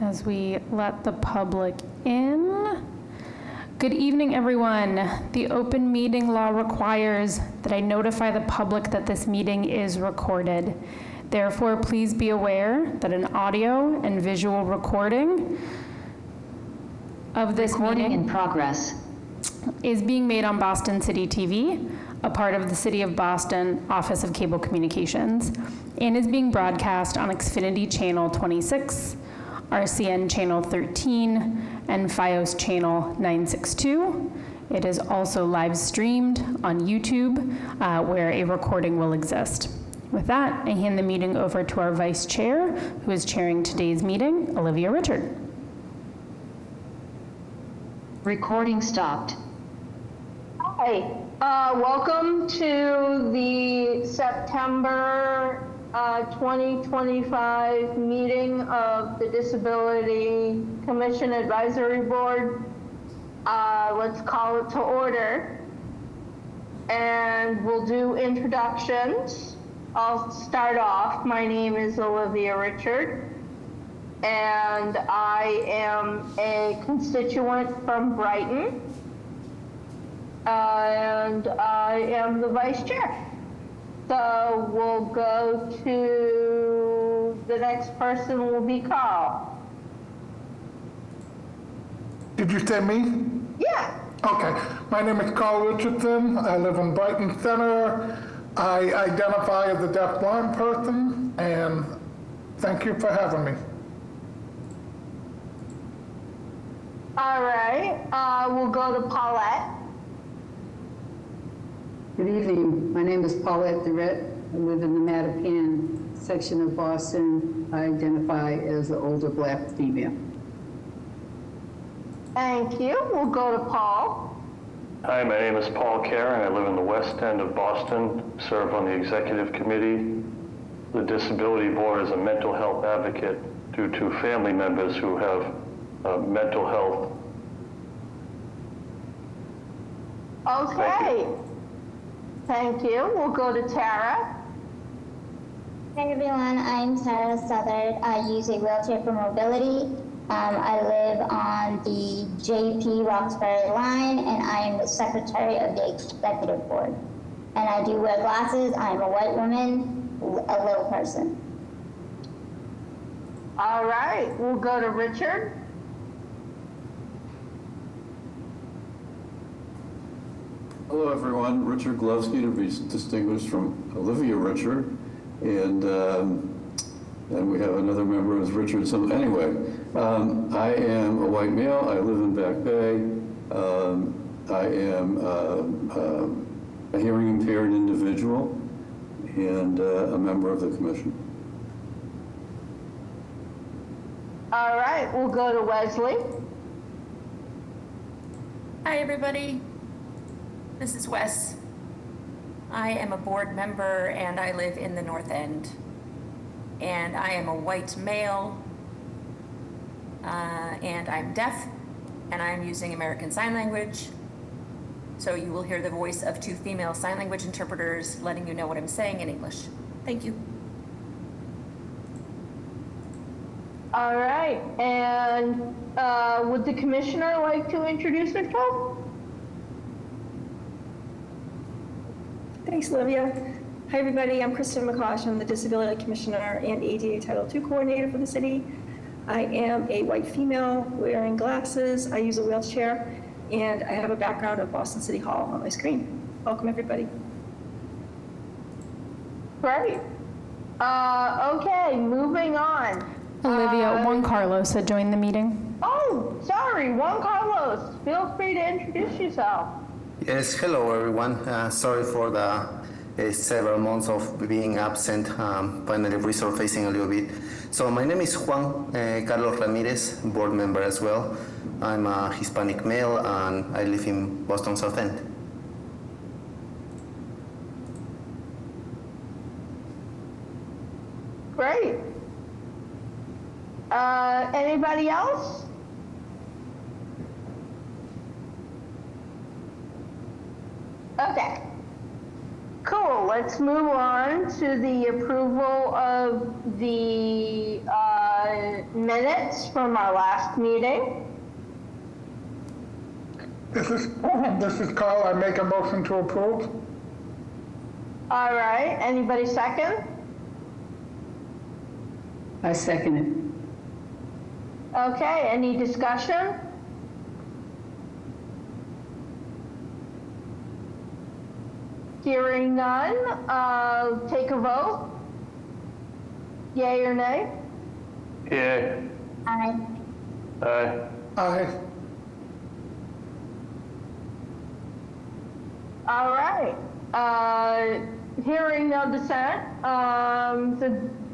as we let the public in. Good evening, everyone. The open meeting law requires that I notify the public that this meeting is recorded. Therefore, please be aware that an audio and visual recording of this Recording meeting in progress is being made on Boston City TV, a part of the City of Boston Office of Cable Communications, and is being broadcast on Xfinity Channel 26, RCN Channel 13, and FiOS Channel 962. It is also live streamed on YouTube, where a recording will exist. With that, I hand the meeting over to our Vice Chair, who is chairing today's meeting, Olivia Richard. Recording stopped. Hi, welcome to the September 2025 meeting of the Disability Commission Advisory Board. Let's call it to order. And we'll do introductions. I'll start off. My name is Olivia Richard, and I am a constituent from Brighton. And I am the vice chair. So we'll go to the next person will be Carl. Did you say me? Yeah. Okay. My name is Carl Richardson. I live in Brighton Center. I identify as a deaf-blind person, and thank you for having me. All right. We'll go to Paulette. Good evening. My name is Paulette Durrett. I live in the Mattapan section of Boston. I identify as an older Black female. Thank you. We'll go to Paul. Hi, my name is Paul Karen. I live in the West End of Boston, serve on the executive committee. The Disability Board is a mental health advocate due to family members who have mental health. Okay. Thank you. We'll go to Tara. Hi everyone, I'm Sarah Southard. I use a wheelchair for mobility. I live on the JP Roxbury line, and I am the secretary of the executive board. And I do wear glasses. I'm a white woman, a little person. All right. We'll go to Richard. Hello, everyone. Richard Glovsky, to be distinguished from Olivia Richard, and we have another member as Richard. So anyway, I am a white male. I live in Back Bay. I am a hearing impaired individual and a member of the commission. All right. We'll go to Wesley. Hi, everybody. This is Wes. I am a board member and I live in the North End. And I am a white male, and I'm deaf, and I'm using American Sign Language. So you will hear the voice of two female sign language interpreters letting you know what I'm saying in English. Thank you. All right. And would the commissioner like to introduce herself? Thanks, Olivia. Hi, everybody. I'm Kristen McCosh. I'm the Disability Commissioner and ADA Title II Coordinator for the city. I am a white female wearing glasses. I use a wheelchair, and I have a background of Boston City Hall on my screen. Welcome, everybody. Great. Okay, moving on. Olivia, Juan Carlos had joined the meeting. Oh, sorry, Juan Carlos. Feel free to introduce yourself. Yes, hello everyone. Sorry for the several months of being absent, finally resurfacing a little bit. So my name is Juan Carlos Ramirez, board member as well. I'm a Hispanic male and I live in Boston South End. Great. Anybody else? Okay. Let's move on to the approval of the minutes from our last meeting. This is Carl. I make a motion to approve. All right, anybody second? I second it. Okay, any discussion? Hearing none, take a vote. Yay or nay? Yay. Aye. Aye. Aye. All right. Hearing no dissent,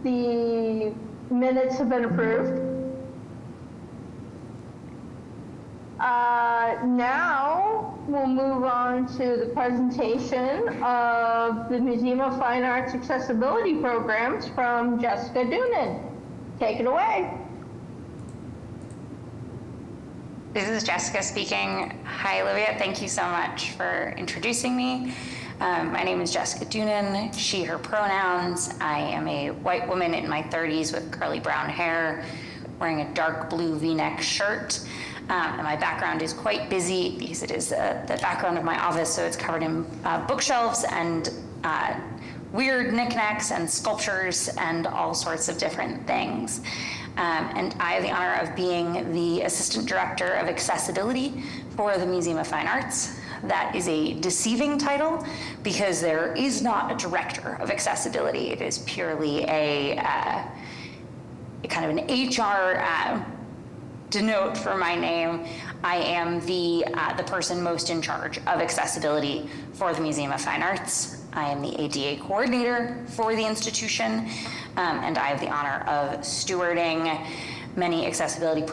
the minutes have been approved. Now we'll move on to the presentation of the Museum of Fine Arts accessibility programs from Jessica Doonan. Take it away. This is Jessica speaking. Hi, Olivia. Thank you so much for introducing me. My name is Jessica Doonan, she, her pronouns. I am a white woman in my 30s with curly brown hair, wearing a dark blue V-neck shirt. And my background is quite busy because it is the background of my office, so it's covered in bookshelves and weird knickknacks and sculptures and all sorts of different things. And I have the honor of being the Assistant Director of Accessibility for the Museum of Fine Arts. That is a deceiving title because there is not a Director of Accessibility. It is purely a kind of an HR denote for my name. I am the person most in charge of accessibility for the Museum of Fine Arts. I am the ADA coordinator for the institution, and I have the honor of stewarding many accessibility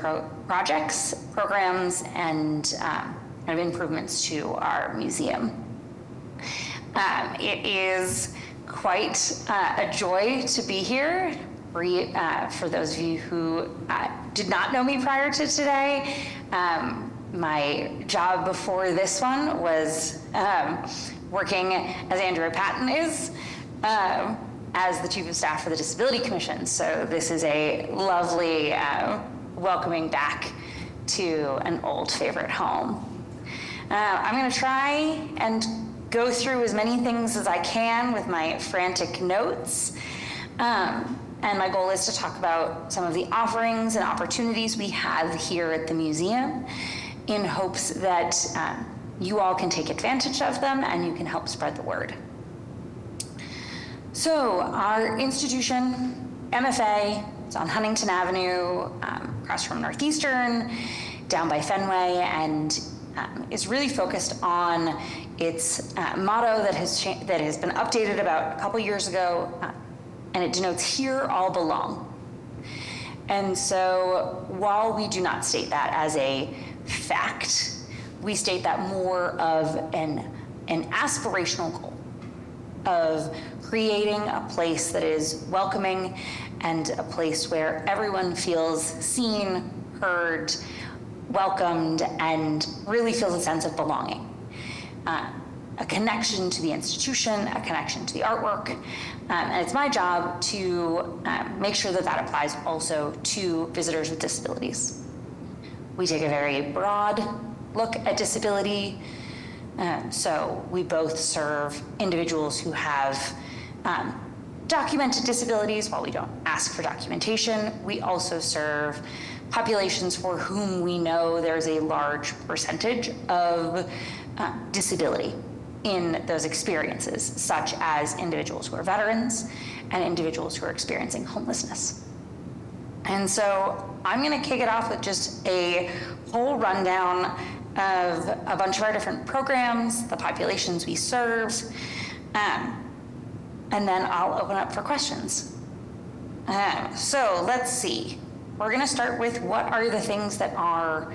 projects, programs, and kind of improvements to our museum. It is quite a joy to be here. For those of you who did not know me prior to today, my job before this one was working, as Andrea Patton is, as the Chief of Staff for the Disability Commission. So this is a lovely welcoming back to an old favorite home. I'm going to try and go through as many things as I can with my frantic notes. And my goal is to talk about some of the offerings and opportunities we have here at the museum in hopes that you all can take advantage of them and you can help spread the word. So our institution, MFA, it's on Huntington Avenue, across from Northeastern, down by Fenway, and is really focused on its motto that has been updated about a couple years ago, and it denotes "Here all belong." And so while we do not state that as a fact, we state that more of an aspirational goal of creating a place that is welcoming and a place where everyone feels seen, heard, welcomed, and really feels a sense of belonging. A connection to the institution, a connection to the artwork, and it's my job to make sure that that applies also to visitors with disabilities. We take a very broad look at disability, so we both serve individuals who have documented disabilities. While we don't ask for documentation, we also serve populations for whom we know there's a large percentage of disability in those experiences, such as individuals who are veterans and individuals who are experiencing homelessness. And so I'm going to kick it off with just a whole rundown of a bunch of our different programs, the populations we serve, and then I'll open up for questions. So let's see. We're going to start with what are the things that are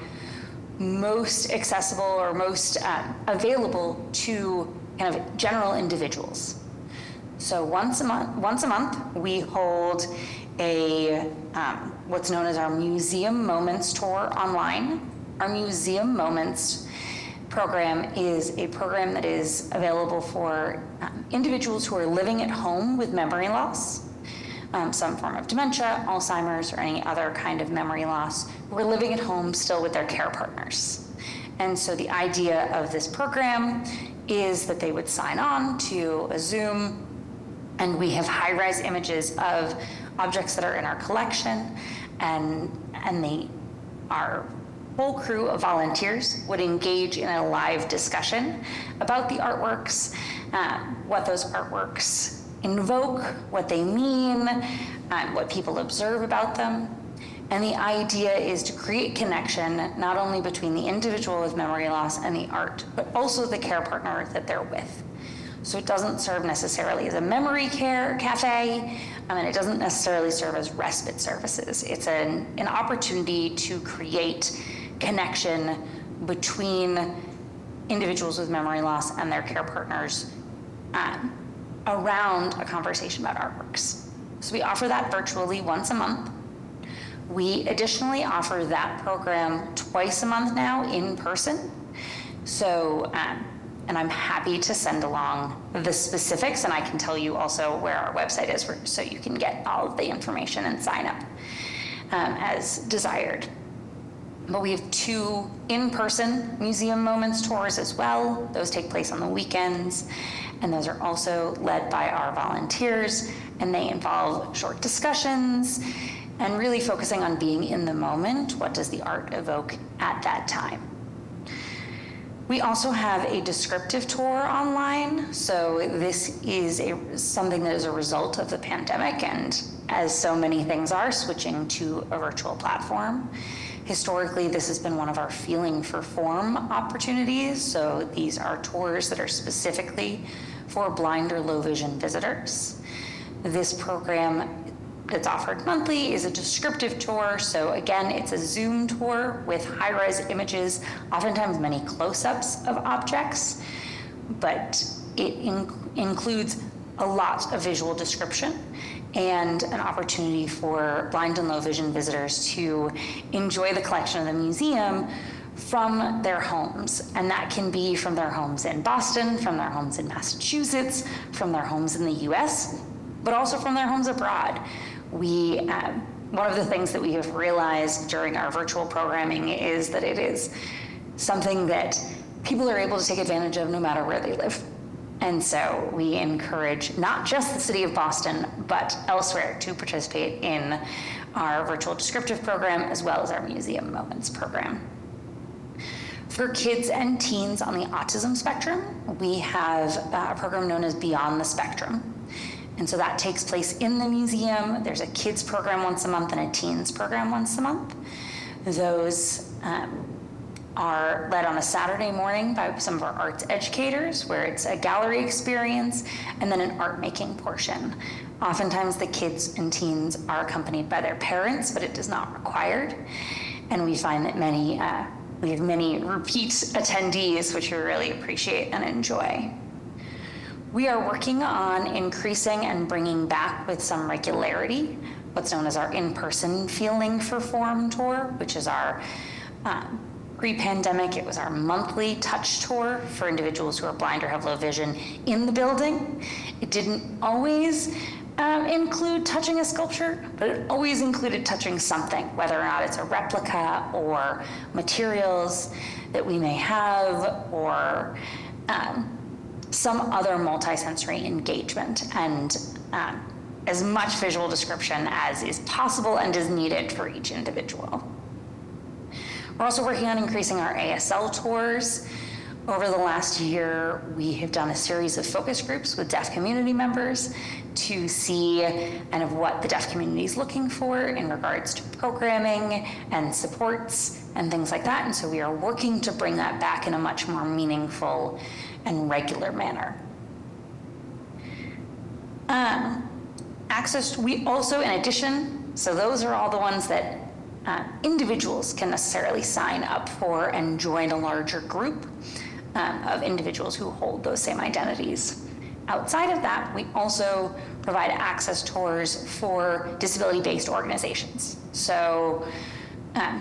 most accessible or most available to kind of general individuals. So once a month we hold a what's known as our Museum Moments tour online. Our Museum Moments program is a program that is available for individuals who are living at home with memory loss, some form of dementia, Alzheimer's, or any other kind of memory loss, who are living at home still with their care partners. And so the idea of this program is that they would sign on to a Zoom, and we have high-res images of objects that are in our collection, and our whole crew of volunteers would engage in a live discussion about the artworks, what those artworks invoke, what they mean, what people observe about them. And the idea is to create connection not only between the individual with memory loss and the art, but also the care partner that they're with. So it doesn't serve necessarily as a memory care cafe, and it doesn't necessarily serve as respite services. It's an opportunity to create connection between individuals with memory loss and their care partners around a conversation about artworks. So we offer that virtually once a month. We additionally offer that program twice a month now in person. So, and I'm happy to send along the specifics, and I can tell you also where our website is so you can get all of the information and sign up as desired. But we have 2 in-person museum moments tours as well. Those take place on the weekends, and those are also led by our volunteers, and they involve short discussions and really focusing on being in the moment. What does the art evoke at that time? We also have a descriptive tour online. So this is something that is a result of the pandemic, and as so many things are, switching to a virtual platform. Historically, this has been one of our Feeling for Form opportunities. So these are tours that are specifically for blind or low vision visitors. This program that's offered monthly is a descriptive tour. So again, it's a Zoom tour with high-res images, oftentimes many close-ups of objects, but it includes a lot of visual description and an opportunity for blind and low vision visitors to enjoy the collection of the museum from their homes. And that can be from their homes in Boston, from their homes in Massachusetts, from their homes in the US, but also from their homes abroad. One of the things that we have realized during our virtual programming is that it is something that people are able to take advantage of no matter where they live. And so we encourage not just the city of Boston, but elsewhere to participate in our virtual descriptive program as well as our Museum Moments program. For kids and teens on the autism spectrum, we have a program known as Beyond the Spectrum. And so that takes place in the museum. There's a kids program once a month and a teens program once a month. Those are led on a Saturday morning by some of our arts educators, where it's a gallery experience and then an art making portion. Oftentimes the kids and teens are accompanied by their parents, but it is not required. And we find that we have many repeat attendees, which we really appreciate and enjoy. We are working on increasing and bringing back with some regularity what's known as our in-person Feeling for Form tour, which is our pre-pandemic, it was our monthly touch tour for individuals who are blind or have low vision in the building. It didn't always include touching a sculpture, but it always included touching something, whether or not it's a replica or materials that we may have, or some other multisensory engagement, and as much visual description as is possible and is needed for each individual. We're also working on increasing our ASL tours. Over the last year, we have done a series of focus groups with deaf community members to see kind of what the deaf community is looking for in regards to programming and supports and things like that. And so we are working to bring that back in a much more meaningful and regular manner. We also, in addition, so those are all the ones that individuals can necessarily sign up for and join a larger group of individuals who hold those same identities. Outside of that, we also provide access tours for disability-based organizations. So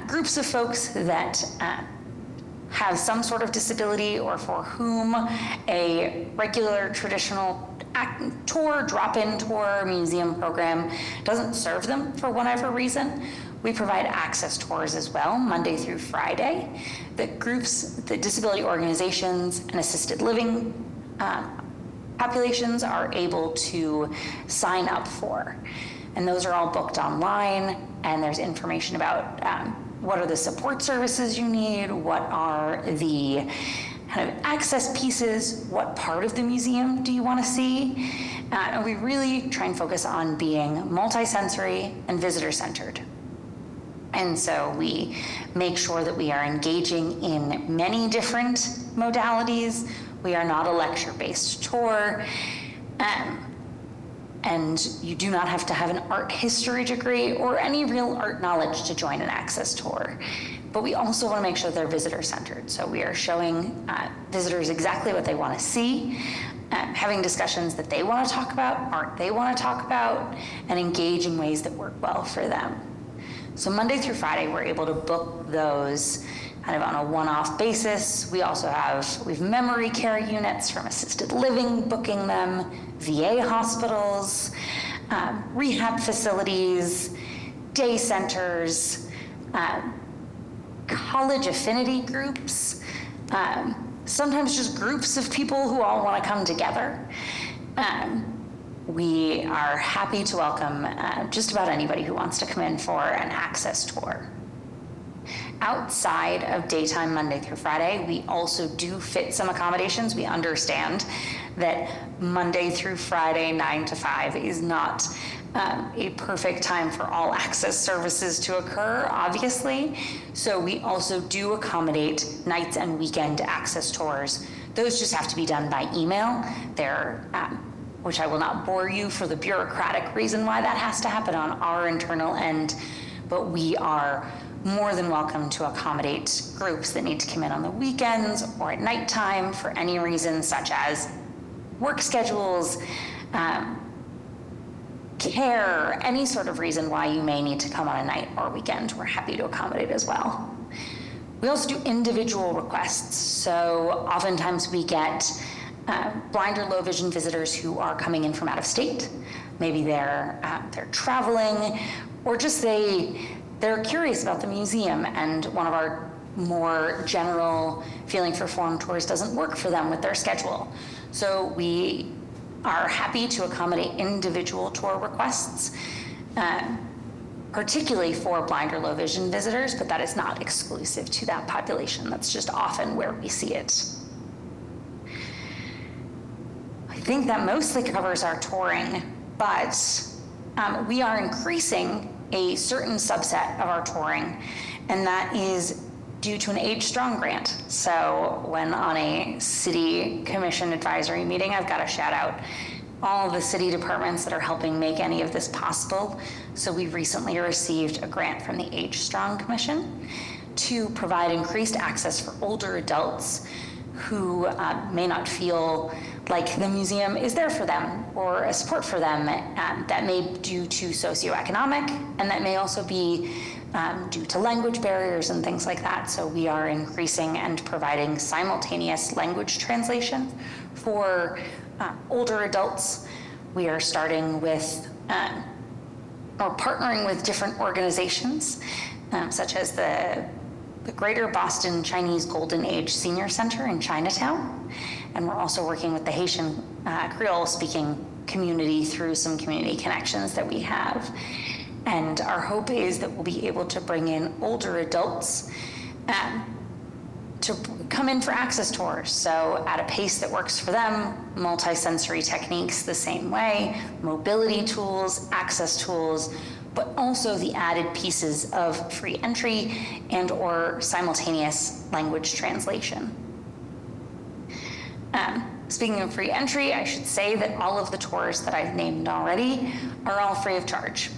groups of folks that have some sort of disability, or for whom a regular traditional tour, drop-in tour, museum program doesn't serve them for whatever reason, we provide access tours as well, Monday through Friday, that groups, the disability organizations and assisted living populations are able to sign up for. And those are all booked online, and there's information about what are the support services you need, what are the kind of access pieces, what part of the museum do you want to see? And we really try and focus on being multisensory and visitor-centered. And so we make sure that we are engaging in many different modalities. We are not a lecture-based tour. And you do not have to have an art history degree or any real art knowledge to join an access tour. But we also want to make sure they're visitor-centered. So we are showing visitors exactly what they want to see, having discussions that they want to talk about, art they want to talk about, and engage in ways that work well for them. So Monday through Friday, we're able to book those kind of on a one-off basis. We also have memory care units from assisted living booking them, VA hospitals, rehab facilities, day centers, college affinity groups, sometimes just groups of people who all want to come together. We are happy to welcome just about anybody who wants to come in for an access tour. Outside of daytime Monday through Friday, we also do fit some accommodations. We understand that Monday through Friday, 9 to 5 is not a perfect time for all access services to occur, obviously. So we also do accommodate nights and weekend access tours. Those just have to be done by email. They're, which I will not bore you for the bureaucratic reason why that has to happen on our internal end, but we are more than welcome to accommodate groups that need to come in on the weekends or at nighttime for any reason, such as work schedules, care, any sort of reason why you may need to come on a night or weekend. We're happy to accommodate as well. We also do individual requests. So oftentimes we get blind or low vision visitors who are coming in from out of state. Maybe they're traveling, or just they're curious about the museum, and one of our more general Feeling for Form tours doesn't work for them with their schedule. So we are happy to accommodate individual tour requests, particularly for blind or low vision visitors, but that is not exclusive to that population. That's just often where we see it. I think that mostly covers our touring, but we are increasing a certain subset of our touring, and that is due to an Age Strong grant. So when on a city commission advisory meeting, I've got to shout out all of the city departments that are helping make any of this possible. So we recently received a grant from the Age Strong Commission to provide increased access for older adults who may not feel like the museum is there for them or a support for them. That may be due to socioeconomic, and that may also be due to language barriers and things like that. So we are increasing and providing simultaneous language translation for older adults. We are starting with or partnering with different organizations, such as the Greater Boston Chinese Golden Age Senior Center in Chinatown. And we're also working with the Haitian Creole-speaking community through some community connections that we have. And our hope is that we'll be able to bring in older adults to come in for access tours. So at a pace that works for them, multisensory techniques the same way, mobility tools, access tools, but also the added pieces of free entry and or simultaneous language translation. Speaking of free entry, I should say that all of the tours that I've named already are all free of charge.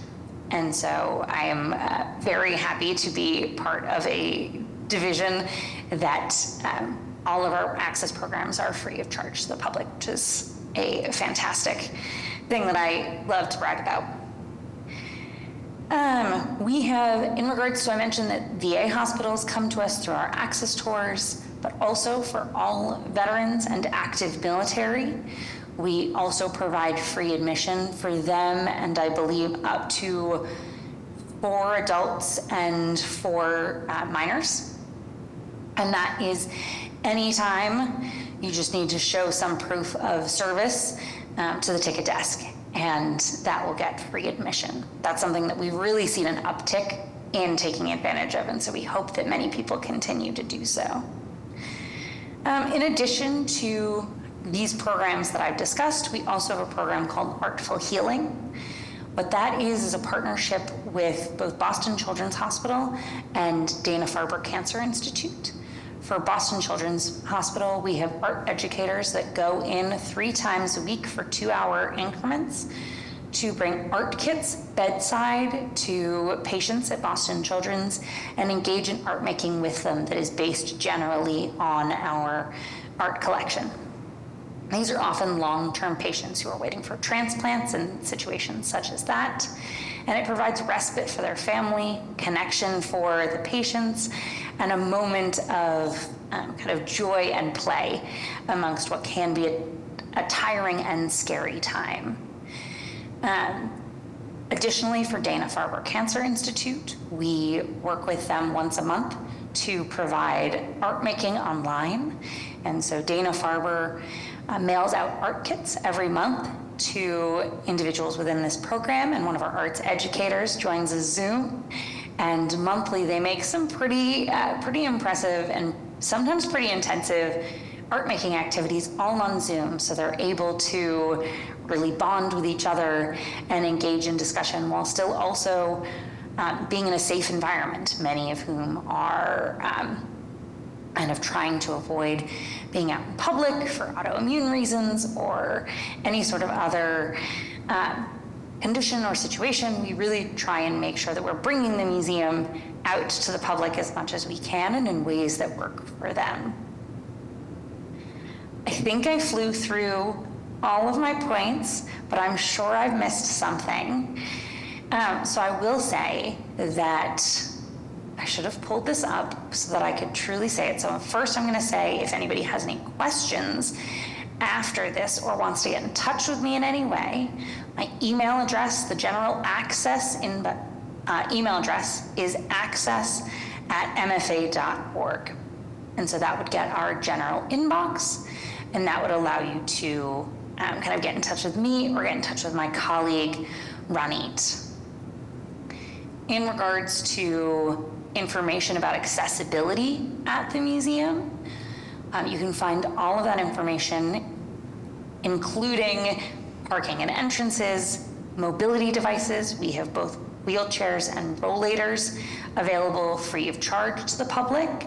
And so I am very happy to be part of a division that all of our access programs are free of charge to the public, which is a fantastic thing that I love to brag about. We have, in regards to, I mentioned that VA hospitals come to us through our access tours, but also for all veterans and active military, We also provide free admission for them and I believe up to 4 adults and 4 minors. And that is anytime you just need to show some proof of service to the ticket desk, and that will get free admission. That's something that we've really seen an uptick in taking advantage of, and so we hope that many people continue to do so. In addition to these programs that I've discussed, we also have a program called Artful Healing. What that is a partnership with both Boston Children's Hospital and Dana-Farber Cancer Institute. For Boston Children's Hospital, we have art educators that go in 3 times a week for 2-hour increments to bring art kits bedside to patients at Boston Children's and engage in art making with them that is based generally on our art collection. These are often long-term patients who are waiting for transplants and situations such as that. And it provides respite for their family, connection for the patients, and a moment of kind of joy and play amongst what can be a tiring and scary time. Additionally, for Dana-Farber Cancer Institute, we work with them once a month to provide art making online. And so Dana-Farber mails out art kits every month to individuals within this program, and one of our arts educators joins a Zoom, and monthly they make some pretty impressive and sometimes pretty intensive art making activities all on Zoom, so they're able to really bond with each other and engage in discussion while still also being in a safe environment, many of whom are kind of trying to avoid being out in public for autoimmune reasons or any sort of other condition or situation. We really try and make sure that we're bringing the museum out to the public as much as we can and in ways that work for them. I think I flew through all of my points, but I'm sure I've missed something. So I will say that I should have pulled this up so that I could truly say it. So first I'm going to say, if anybody has any questions after this or wants to get in touch with me in any way, my email address, the general access email address is access@mfa.org. And so that would get our general inbox, and that would allow you to kind of get in touch with me or get in touch with my colleague, Ronit. In regards to information about accessibility at the museum, you can find all of that information, including parking and entrances, mobility devices. We have both wheelchairs and rollators available free of charge to the public.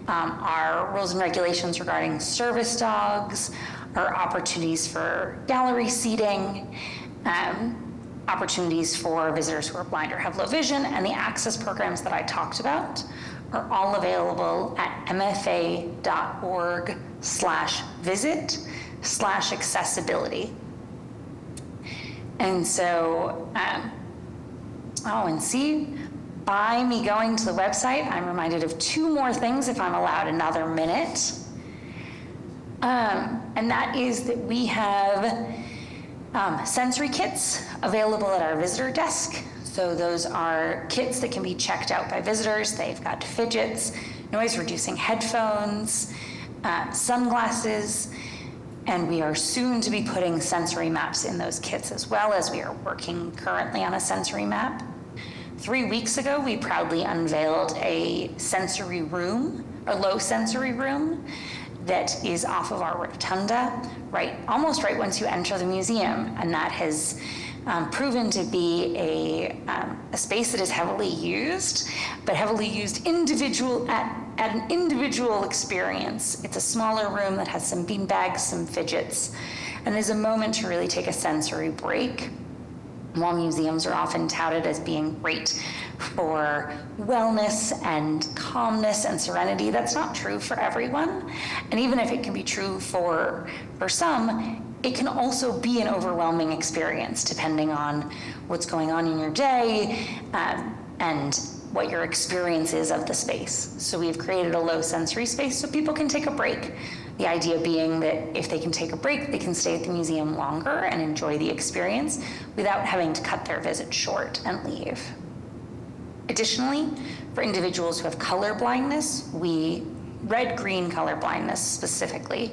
Our rules and regulations regarding service dogs, our opportunities for gallery seating, opportunities for visitors who are blind or have low vision, and the access programs that I talked about are all available at mfa.org/visit/accessibility. And so, by me going to the website, I'm reminded of 2 more things if I'm allowed another minute. And that is that we have sensory kits available at our visitor desk. So those are kits that can be checked out by visitors. They've got fidgets, noise-reducing headphones, sunglasses, and we are soon to be putting sensory maps in those kits as well, as we are working currently on a sensory map. 3 weeks ago, we proudly unveiled a sensory room, a low sensory room, that is off of our rotunda, almost right once you enter the museum, and that has proven to be a space that is heavily used, but heavily used at an individual experience. It's a smaller room that has some bean bags, some fidgets, and is a moment to really take a sensory break. While museums are often touted as being great for wellness and calmness and serenity, that's not true for everyone. And even if it can be true for some, it can also be an overwhelming experience depending on what's going on in your day and what your experience is of the space. So we've created a low sensory space so people can take a break The idea being that if they can take a break, they can stay at the museum longer and enjoy the experience without having to cut their visit short and leave. Additionally, for individuals who have color blindness, red-green color blindness specifically,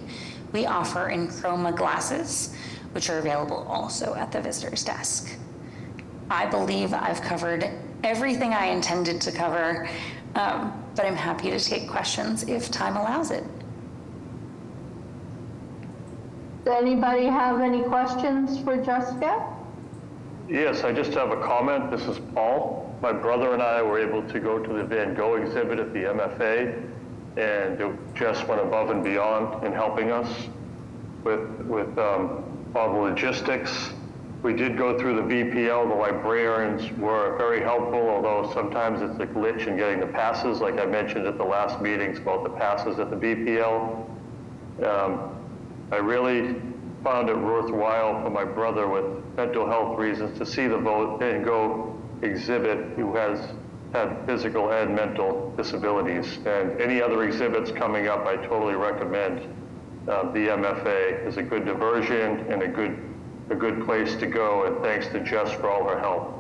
we offer Enchroma glasses, which are available also at the visitor's desk. I believe I've covered everything I intended to cover, but I'm happy to take questions if time allows it. Does anybody have any questions for Jessica? Yes, I just have a comment. This is Paul. My brother and I were able to go to the Van Gogh exhibit at the MFA, and Jess went above and beyond in helping us with all the logistics. We did go through the VPL. The librarians were very helpful, although sometimes it's a glitch in getting the passes, like I mentioned at the last meetings about the passes at the VPL. I really found it worthwhile for my brother with mental health reasons to see the Van Gogh exhibit who has had physical and mental disabilities. And any other exhibits coming up, I totally recommend the MFA is a good diversion and a good place to go. And thanks to Jess for all her help.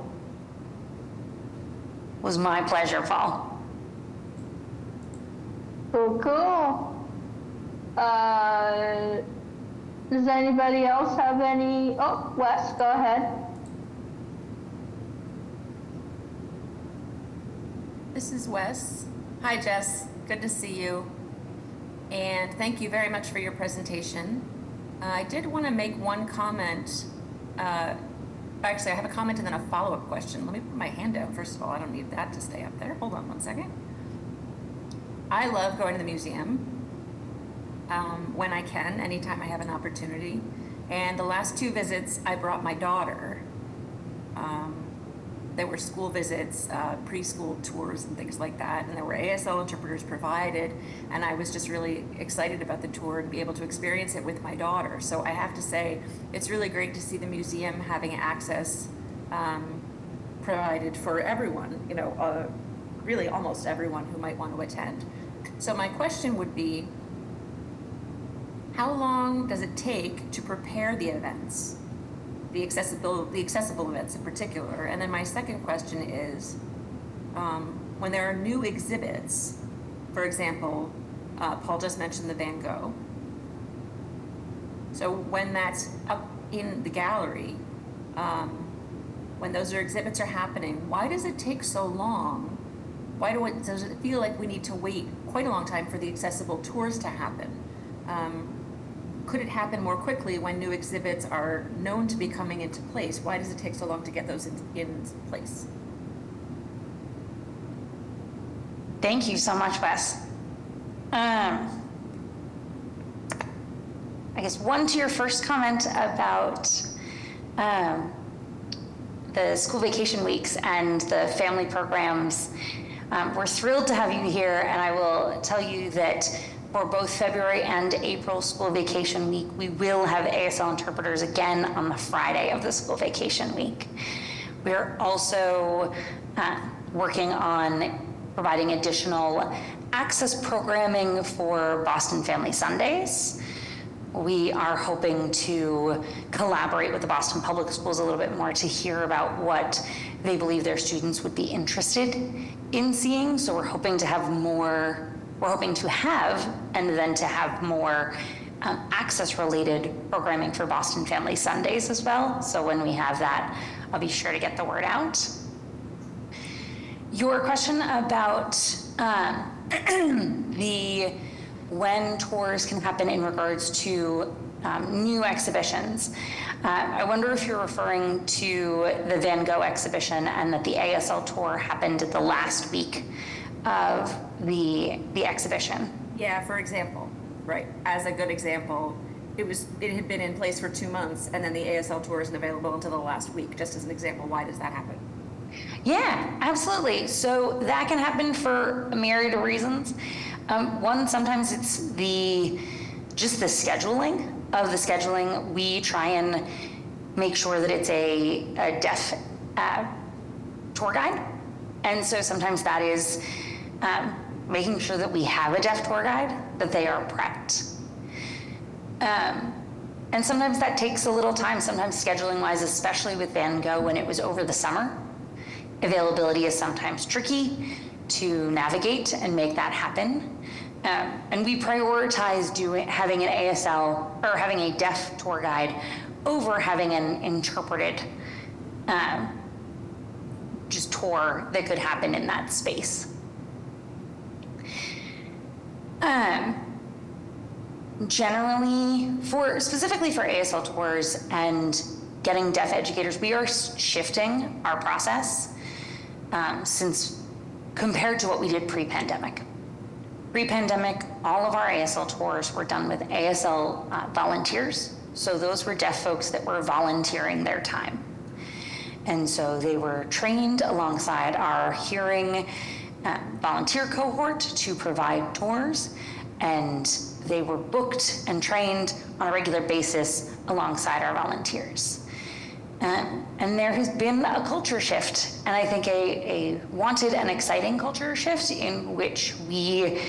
It was my pleasure, Paul. Cool. Does anybody else have any? Oh, Wes, go ahead. This is Wes. Hi, Jess. Good to see you. And thank you very much for your presentation. I did want to make one comment. Actually, I have a comment and then a follow-up question. Let me put my hand out. First of all, I don't need that to stay up there. Hold on one second. I love going to the museum when I can, anytime I have an opportunity. And the last 2 visits, I brought my daughter. There were school visits, preschool tours and things like that, and there were ASL interpreters provided, and I was just really excited about the tour and be able to experience it with my daughter. So I have to say, it's really great to see the museum having access provided for everyone, really almost everyone who might want to attend. So my question would be, how long does it take to prepare the events? The accessible events in particular. And then my second question is, when there are new exhibits, for example, Paul just mentioned the Van Gogh. So when that's up in the gallery, when those exhibits are happening, why does it take so long? Does it feel like we need to wait quite a long time for the accessible tours to happen? Could it happen more quickly when new exhibits are known to be coming into place? Why does it take so long to get those in place? Thank you so much, Wes. I guess one to your first comment about the school vacation weeks and the family programs. We're thrilled to have you here, and I will tell you that for both February and April school vacation week, we will have ASL interpreters again on the Friday of the school vacation week. We're also working on providing additional access programming for Boston Family Sundays. We are hoping to collaborate with the Boston Public Schools a little bit more to hear about what they believe their students would be interested in seeing. So we're hoping to have more. We're hoping to have, and then to have more access-related programming for Boston Family Sundays as well. So when we have that, I'll be sure to get the word out. Your question about when tours can happen in regards to new exhibitions. I wonder if you're referring to the Van Gogh exhibition and that the ASL tour happened the last week of the exhibition. Yeah, for example, right. As a good example, it had been in place for 2 months, and then the ASL tour isn't available until the last week. Just as an example, why does that happen? Yeah, absolutely. So that can happen for a myriad of reasons. One, sometimes it's just the scheduling of the scheduling. We try and make sure that it's a deaf tour guide, and so sometimes that is making sure that we have a deaf tour guide, that they are prepped. And sometimes that takes a little time, sometimes scheduling wise, especially with Van Gogh when it was over the summer. Availability is sometimes tricky to navigate and make that happen. And we prioritize having an ASL or having a deaf tour guide over having an interpreted just tour that could happen in that space. Generally, specifically for ASL tours and getting deaf educators, we are shifting our process since compared to what we did pre-pandemic. Pre-pandemic, all of our ASL tours were done with ASL volunteers. So those were deaf folks that were volunteering their time. And so they were trained alongside our hearing volunteer cohort to provide tours, and they were booked and trained on a regular basis alongside our volunteers. And there has been a culture shift, and I think a wanted and exciting culture shift in which we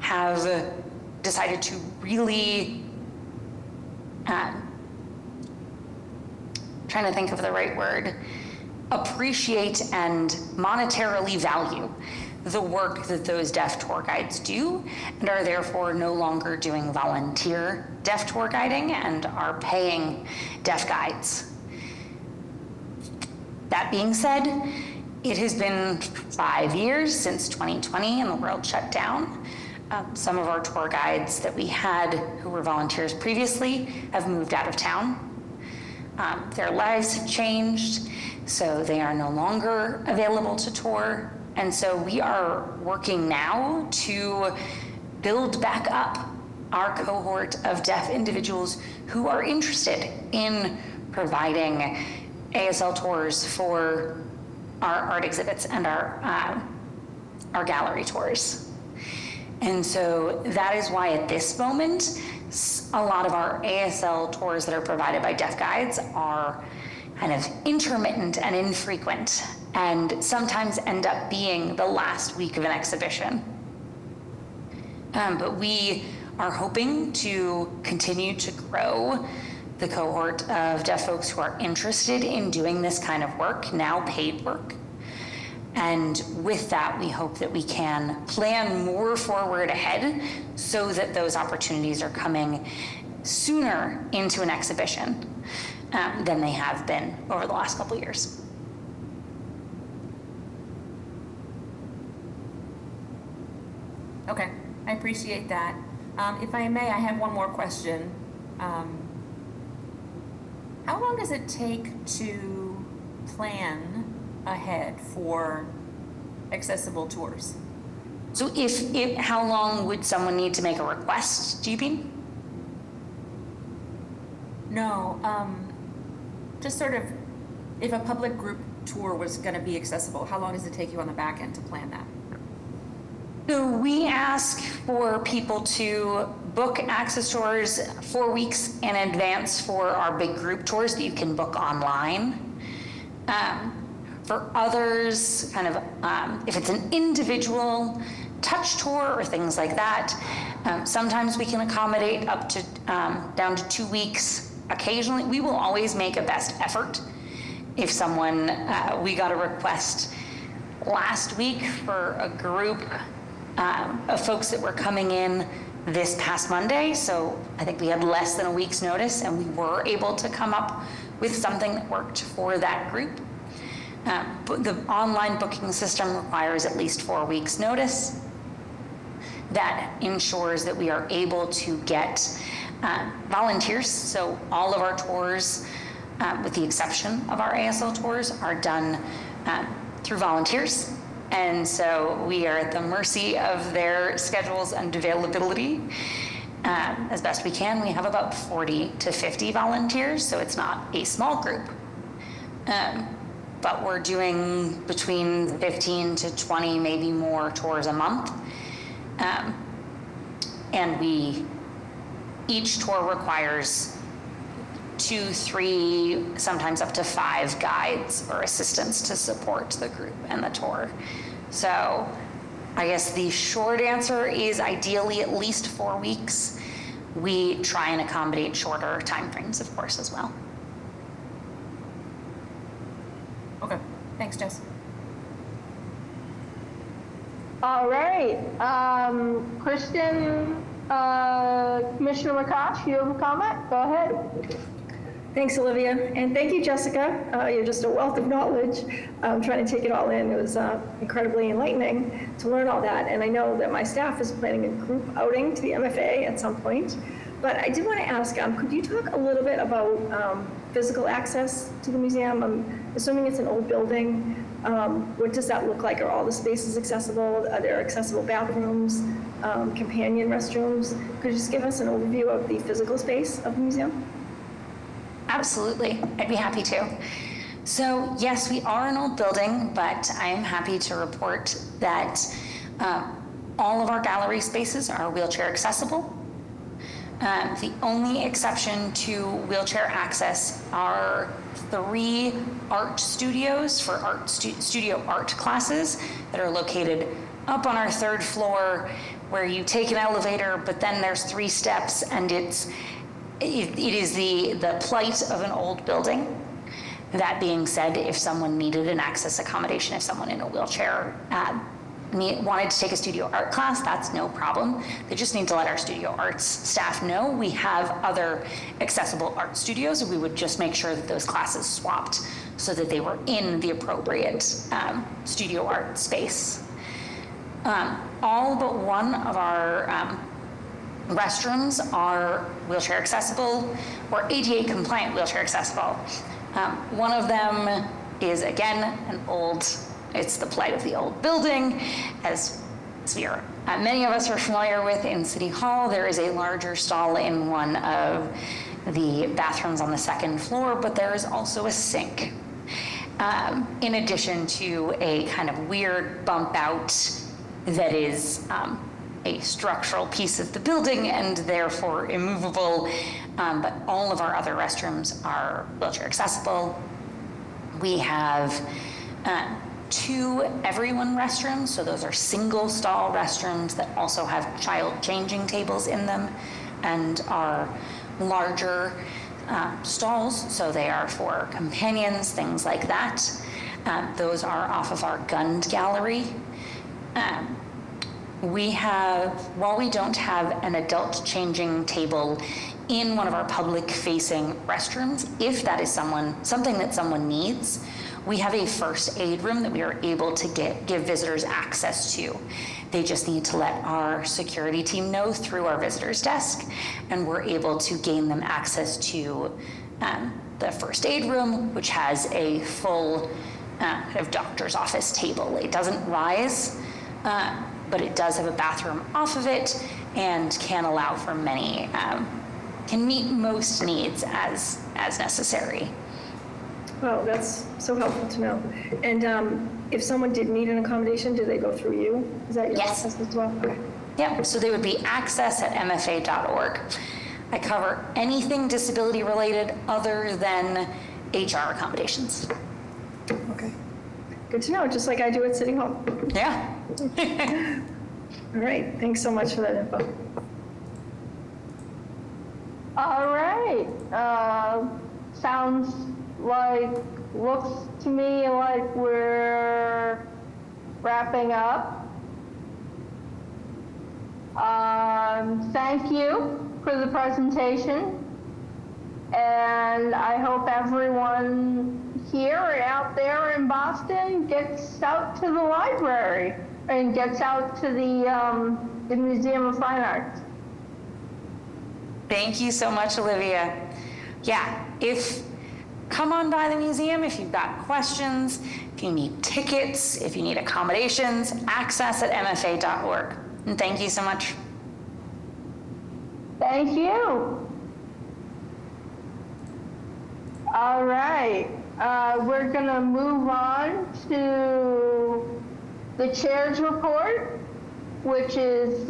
have decided to really, trying to think of the right word, appreciate and monetarily value the work that those deaf tour guides do, and are therefore no longer doing volunteer deaf tour guiding and are paying deaf guides. That being said, it has been 5 years since 2020 and the world shut down. Some of our tour guides that we had who were volunteers previously have moved out of town. Their lives have changed, so they are no longer available to tour. And so we are working now to build back up our cohort of deaf individuals who are interested in providing ASL tours for our art exhibits and our gallery tours. And so that is why at this moment, a lot of our ASL tours that are provided by deaf guides are kind of intermittent and infrequent, and sometimes end up being the last week of an exhibition. But we are hoping to continue to grow the cohort of deaf folks who are interested in doing this kind of work, now paid work. And with that, we hope that we can plan more forward ahead so that those opportunities are coming sooner into an exhibition than they have been over the last couple of years. Okay, I appreciate that. If I may, I have one more question. How long does it take to plan ahead for accessible tours? So how long would someone need to make a request, do you mean? No, just sort of, if a public group tour was gonna be accessible, how long does it take you on the back end to plan that? So we ask for people to book access tours 4 weeks in advance for our big group tours that you can book online. For others, kind of, if it's an individual touch tour or things like that, sometimes we can accommodate up to down to 2 weeks. Occasionally, we will always make a best effort. If someone, we got a request last week for a group of folks that were coming in this past Monday, so I think we had less than a week's notice, and we were able to come up with something that worked for that group. But the online booking system requires at least 4 weeks notice. That ensures that we are able to get volunteers. So all of our tours, with the exception of our ASL tours, are done through volunteers. And so we are at the mercy of their schedules and availability as best we can. We have about 40 to 50 volunteers, so it's not a small group. But we're doing between 15 to 20, maybe more tours a month. And each tour requires 2, 3, sometimes up to 5 guides or assistants to support the group and the tour. So I guess the short answer is ideally at least 4 weeks, we try and accommodate shorter timeframes, of course, as well. Okay, thanks, Jess. All right, Kristen, Commissioner McCosh, you have a comment? Go ahead. Thanks, Olivia, and thank you, Jessica. You're just a wealth of knowledge. I'm trying to take it all in. It was incredibly enlightening to learn all that, and I know that my staff is planning a group outing to the MFA at some point. But I did want to ask, could you talk a little bit about physical access to the museum? I'm assuming it's an old building. What does that look like? Are all the spaces accessible? Are there accessible bathrooms, companion restrooms? Could you just give us an overview of the physical space of the museum? Absolutely, I'd be happy to. So yes, we are an old building, but I am happy to report that all of our gallery spaces are wheelchair accessible. The only exception to wheelchair access are 3 art studios for studio art classes that are located up on our 3rd floor, where you take an elevator, but then there's 3 steps, and it is the plight of an old building. That being said, if someone needed an access accommodation, if someone in a wheelchair wanted to take a studio art class, that's no problem. They just need to let our studio arts staff know. We have other accessible art studios, and we would just make sure that those classes swapped so that they were in the appropriate studio art space. All but one of our restrooms are wheelchair accessible or ADA compliant wheelchair accessible. One of them is, again, it's the plight of the old building. As many of us are familiar with in City Hall, there is a larger stall in one of the bathrooms on the 2nd floor, but there is also a sink. In addition to a kind of weird bump out that is a structural piece of the building and therefore immovable, but all of our other restrooms are wheelchair accessible. We have 2 everyone restrooms, so those are single stall restrooms that also have child changing tables in them and are larger stalls, so they are for companions, things like that. Those are off of our Gund gallery. While we don't have an adult changing table in one of our public facing restrooms, if that is something that someone needs, we have a first aid room that we are able to give visitors access to. They just need to let our security team know through our visitors desk, and we're able to gain them access to the first aid room, which has a full kind of doctor's office table. It doesn't rise, but it does have a bathroom off of it and can allow for can meet most needs as necessary. Well, that's so helpful to know. And if someone did need an accommodation, do they go through you? Is that your office as well? Okay. Yeah, so they would be access@mfa.org. I cover anything disability related other than HR accommodations. Okay. Good to know, just like I do at City Hall. Yeah. All right, thanks so much for that info. All right, looks to me like we're wrapping up. Thank you for the presentation, and I hope everyone here and out there in Boston gets out to the library and gets out to the Museum of Fine Arts. Thank you so much, Olivia. Yeah, come on by the museum if you've got questions, if you need tickets, if you need accommodations, access@mfa.org. And thank you so much. Thank you. All right, we're gonna move on to the chair's report, which is,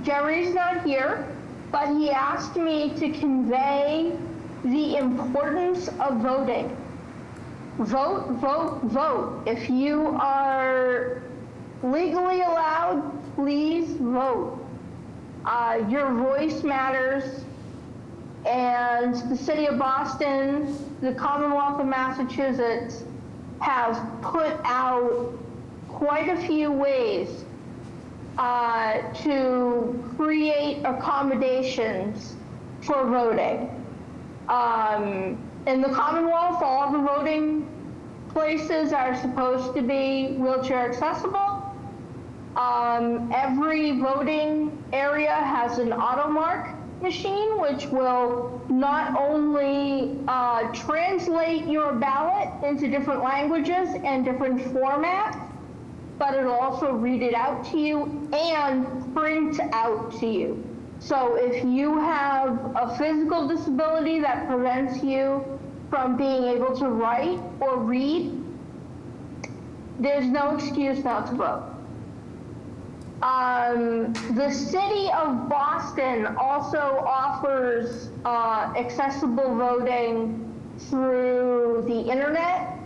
Jerry's not here, but he asked me to convey the importance of voting. Vote, vote, vote. If you are legally allowed, please vote. Your voice matters. And the city of Boston, the Commonwealth of Massachusetts have put out quite a few ways to create accommodations for voting. In the Commonwealth, all the voting places are supposed to be wheelchair accessible. Every voting area has an AutoMark machine, which will not only translate your ballot into different languages and different formats, but it'll also read it out to you and print out to you. So if you have a physical disability that prevents you from being able to write or read, there's no excuse not to vote. The city of Boston also offers accessible voting through the internet.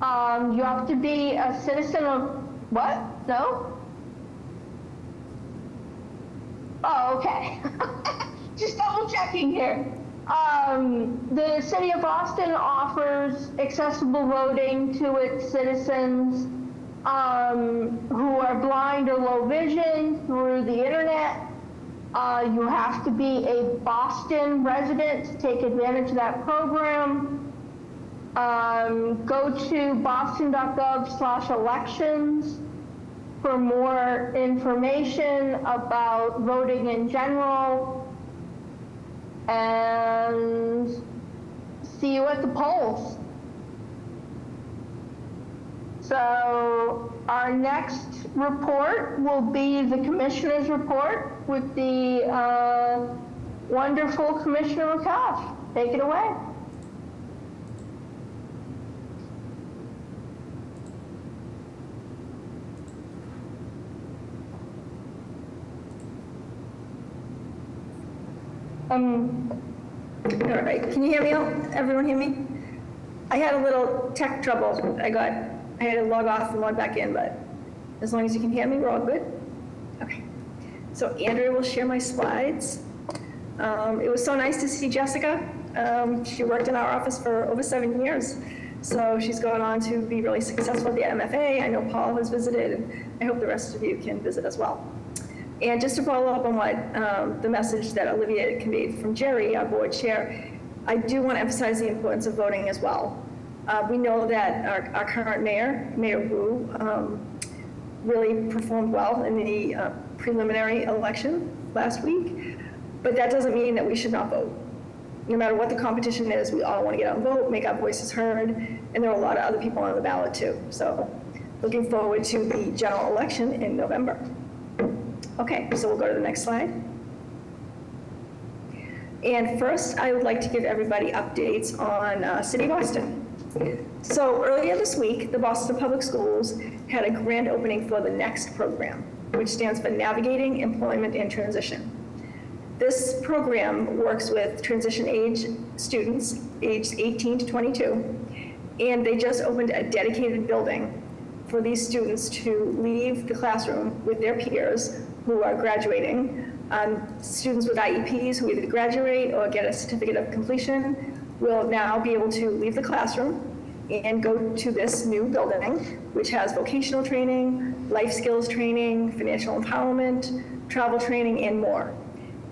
You have to be a citizen of, what? No? Oh, okay. Just double checking here. The city of Boston offers accessible voting to its citizens who are blind or low vision through the internet. You have to be a Boston resident to take advantage of that program. Go to boston.gov/elections for more information about voting in general. And see you at the polls. So our next report will be the commissioner's report with the wonderful Commissioner McCosh. Take it away. All right, can you hear me? Everyone hear me? I had a little tech trouble. I had to log off and log back in, but as long as you can hear me, we're all good? Okay. So Andrea will share my slides. It was so nice to see Jessica. She worked in our office for over 7 years. So she's gone on to be really successful at the MFA. I know Paul has visited, and I hope the rest of you can visit as well. And just to follow up on what the message that Olivia conveyed from Jerry, our board chair, I do want to emphasize the importance of voting as well. We know that our current mayor, Mayor Wu, really performed well in the preliminary election last week, but that doesn't mean that we should not vote. No matter what the competition is, we all want to get out and vote, make our voices heard, and there are a lot of other people on the ballot too. So looking forward to the general election in November. Okay, so we'll go to the next slide. And first, I would like to give everybody updates on City of Boston. So earlier this week, the Boston Public Schools had a grand opening for the NEXT program, which stands for Navigating Employment and Transition. This program works with transition age students aged 18 to 22, and they just opened a dedicated building for these students to leave the classroom with their peers who are graduating. Students with IEPs who either graduate or get a certificate of completion will now be able to leave the classroom and go to this new building, which has vocational training, life skills training, financial empowerment, travel training, and more.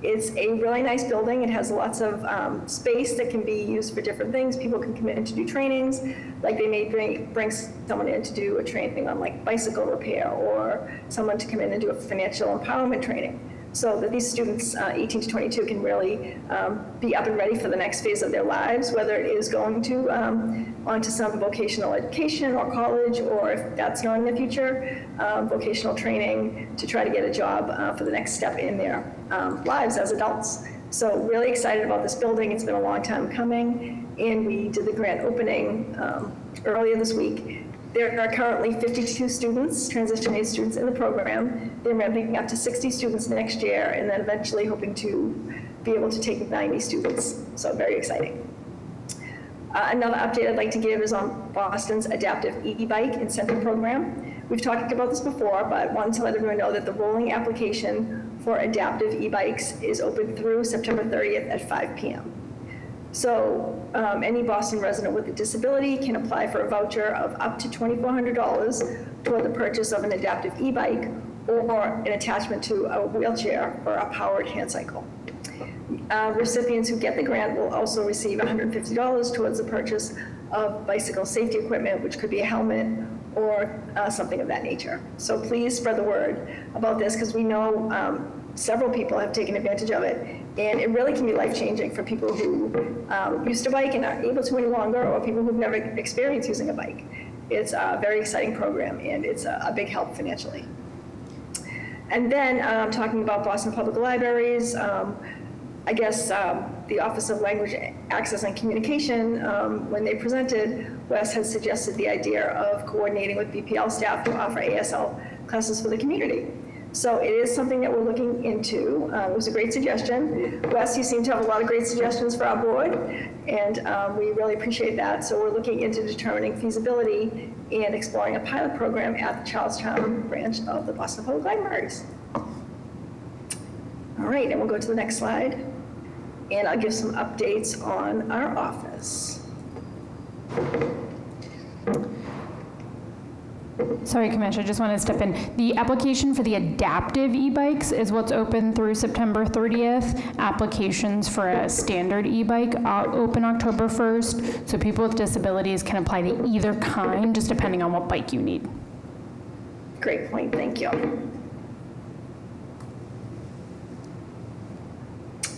It's a really nice building. It has lots of space that can be used for different things. People can come in to do trainings, like they may bring someone in to do a training on like bicycle repair, or someone to come in and do a financial empowerment training, so that these students, 18 to 22, can really be up and ready for the next phase of their lives, whether it is going to onto some vocational education or college, or if that's not in the future, vocational training to try to get a job for the next step in their lives as adults. So really excited about this building. It's been a long time coming, and we did the grand opening earlier this week. There are currently 52 students, transition age students in the program. They're ramping up to 60 students next year, and then eventually hoping to be able to take 90 students. So very exciting. Another update I'd like to give is on Boston's Adaptive e-bike incentive program, We've talked about this before, but wanted to let everyone know that the rolling application for adaptive e-bikes is open through September 30th at 5 p.m. So any Boston resident with a disability can apply for a voucher of up to $2,400 toward the purchase of an adaptive e-bike or an attachment to a wheelchair or a powered hand cycle. Recipients who get the grant will also receive $150 towards the purchase of bicycle safety equipment, which could be a helmet or something of that nature. So please spread the word about this, because we know several people have taken advantage of it, and it really can be life-changing for people who used to bike and aren't able to any longer, or people who've never experienced using a bike. It's a very exciting program, and it's a big help financially. And then talking about Boston Public Libraries, I guess the Office of Language Access and Communication, when they presented, Wes had suggested the idea of coordinating with BPL staff to offer ASL classes for the community. So it is something that we're looking into. It was a great suggestion. Wes, you seem to have a lot of great suggestions for our board, and we really appreciate that. So we're looking into determining feasibility and exploring a pilot program at the Charlestown branch of the Boston Public Libraries. All right, and we'll go to the next slide, and I'll give some updates on our office. Sorry, Commissioner, I just want to step in. The application for the adaptive e-bikes is what's open through September 30th. Applications for a standard e-bike are open October 1st, so people with disabilities can apply to either kind, just depending on what bike you need. Great point, thank you.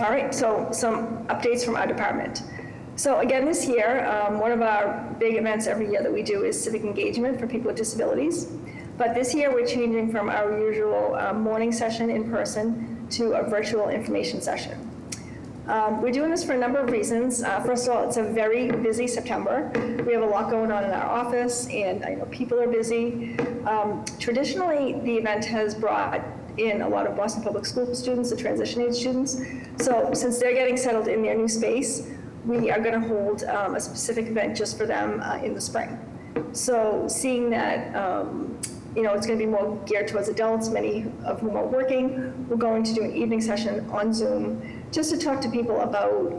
All right, so some updates from our department. So again, this year, one of our big events every year that we do is civic engagement for people with disabilities. But this year, we're changing from our usual morning session in person to a virtual information session. We're doing this for a number of reasons. First of all, it's a very busy September. We have a lot going on in our office, and I know people are busy. Traditionally, the event has brought in a lot of Boston Public School students, the transition age students. So since they're getting settled in their new space, we are going to hold a specific event just for them in the spring. So seeing that, it's going to be more geared towards adults, many of whom are working, we're going to do an evening session on Zoom just to talk to people about,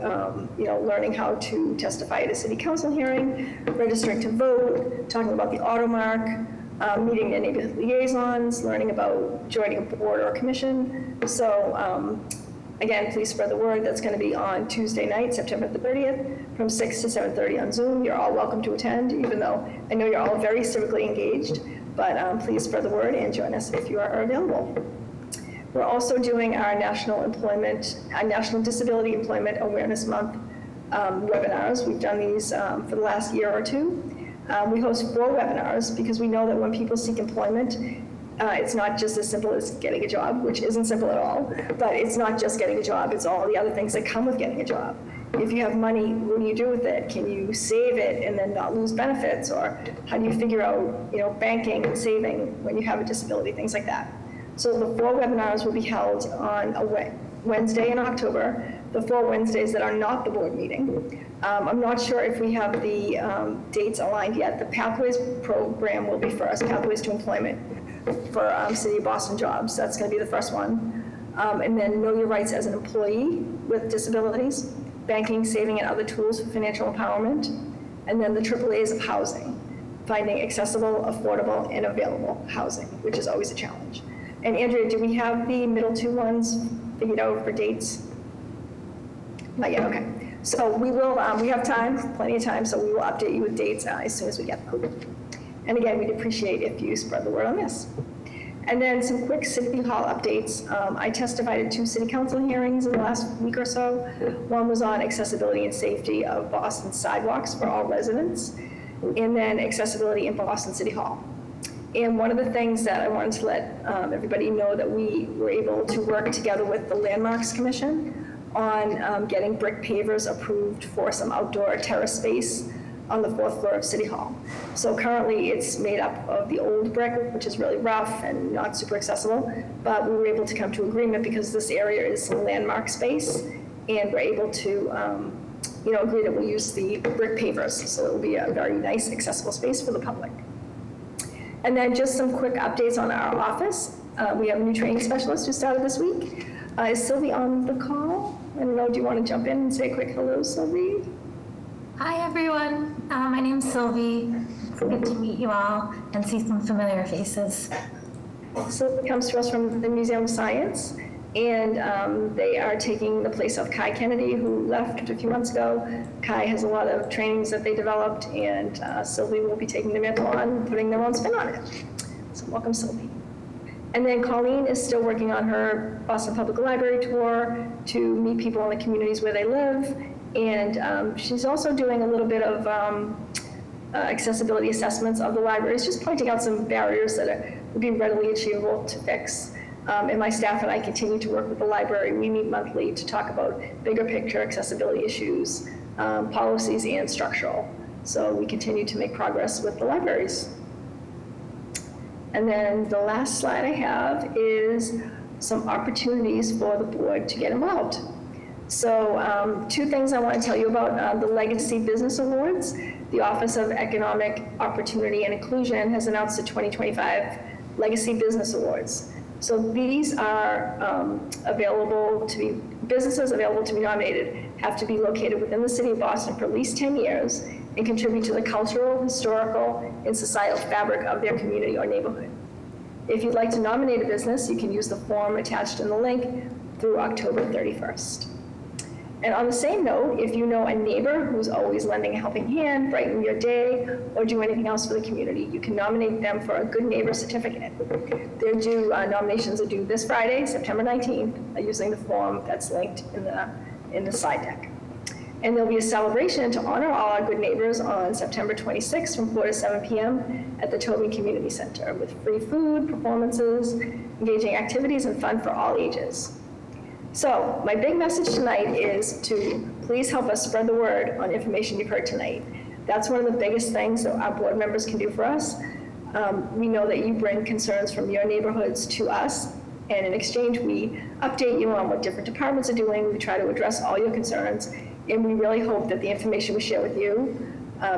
learning how to testify at a city council hearing, registering to vote, talking about the AutoMark, meeting their neighborhood liaisons, learning about joining a board or a commission. So again, please spread the word. That's going to be on Tuesday night, September the 30th, from 6 to 7:30 on Zoom. You're all welcome to attend, even though I know you're all very civically engaged, but please spread the word and join us if you are available. We're also doing our National Disability Employment Awareness Month webinars. We've done these for the last year or two. We host 4 webinars because we know that when people seek employment, it's not just as simple as getting a job, which isn't simple at all, but it's not just getting a job, it's all the other things that come with getting a job. If you have money, what do you do with it? Can you save it and then not lose benefits? Or how do you figure out, banking and saving when you have a disability, things like that. So the 4 webinars will be held on a Wednesday in October, the 4 Wednesdays that are not the board meeting. I'm not sure if we have the dates aligned yet. The Pathways program will be first, Pathways to Employment for City of Boston jobs. That's going to be the first one. And then Know Your Rights as an Employee with Disabilities, Banking, Saving, and Other Tools for Financial Empowerment. And then the AAAs of Housing, finding accessible, affordable, and available housing, which is always a challenge. And Andrea, do we have the middle 2 ones figured out for dates? Not yet, okay. So we will, we have time, plenty of time, so we will update you with dates as soon as we get them. And again, we'd appreciate if you spread the word on this. And then some quick City Hall updates. I testified at 2 city council hearings in the last week or so. One was on accessibility and safety of Boston sidewalks for all residents, and then accessibility in Boston City Hall. And one of the things that I wanted to let everybody know that we were able to work together with the Landmarks Commission on getting brick pavers approved for some outdoor terrace space on the 4th floor of City Hall. So currently it's made up of the old brick, which is really rough and not super accessible, but we were able to come to agreement because this area is some landmark space, and we're able to agree that we'll use the brick pavers, so it will be a very nice accessible space for the public. And then just some quick updates on our office. We have a new training specialist who started this week. Is Sylvie on the call? I don't know, do you want to jump in and say a quick hello, Sylvie? Hi, everyone. My name's Sylvie. It's good to meet you all and see some familiar faces. Sylvie comes to us from the Museum of Science, and they are taking the place of Kai Kennedy, who left a few months ago. Kai has a lot of trainings that they developed, and Sylvie will be taking the mantle on, putting their own spin on it. So welcome, Sylvie. And then Colleen is still working on her Boston Public Library tour to meet people in the communities where they live. And she's also doing a little bit of accessibility assessments of the libraries, just pointing out some barriers that would be readily achievable to fix. And my staff and I continue to work with the library. We meet monthly to talk about bigger picture accessibility issues, policies, and structural. So we continue to make progress with the libraries. And then the last slide I have is some opportunities for the board to get involved. So 2 things I want to tell you about the Legacy Business Awards. The Office of Economic Opportunity and Inclusion has announced the 2025 Legacy Business Awards. So these are available to be, businesses available to be nominated have to be located within the city of Boston for at least 10 years and contribute to the cultural, historical, and societal fabric of their community or neighborhood. If you'd like to nominate a business, you can use the form attached in the link through October 31st. And on the same note, if you know a neighbor who's always lending a helping hand, brighten your day, or do anything else for the community, you can nominate them for a Good Neighbor Certificate. They're due, nominations are due this Friday, September 19th, using the form that's linked in the slide deck. And there'll be a celebration to honor all our good neighbors on September 26th from 4 to 7 p.m. at the Tobin Community Center with free food, performances, engaging activities, and fun for all ages. So my big message tonight is to please help us spread the word on information you've heard tonight. That's one of the biggest things that our board members can do for us. We know that you bring concerns from your neighborhoods to us, and in exchange, we update you on what different departments are doing. We try to address all your concerns, and we really hope that the information we share with you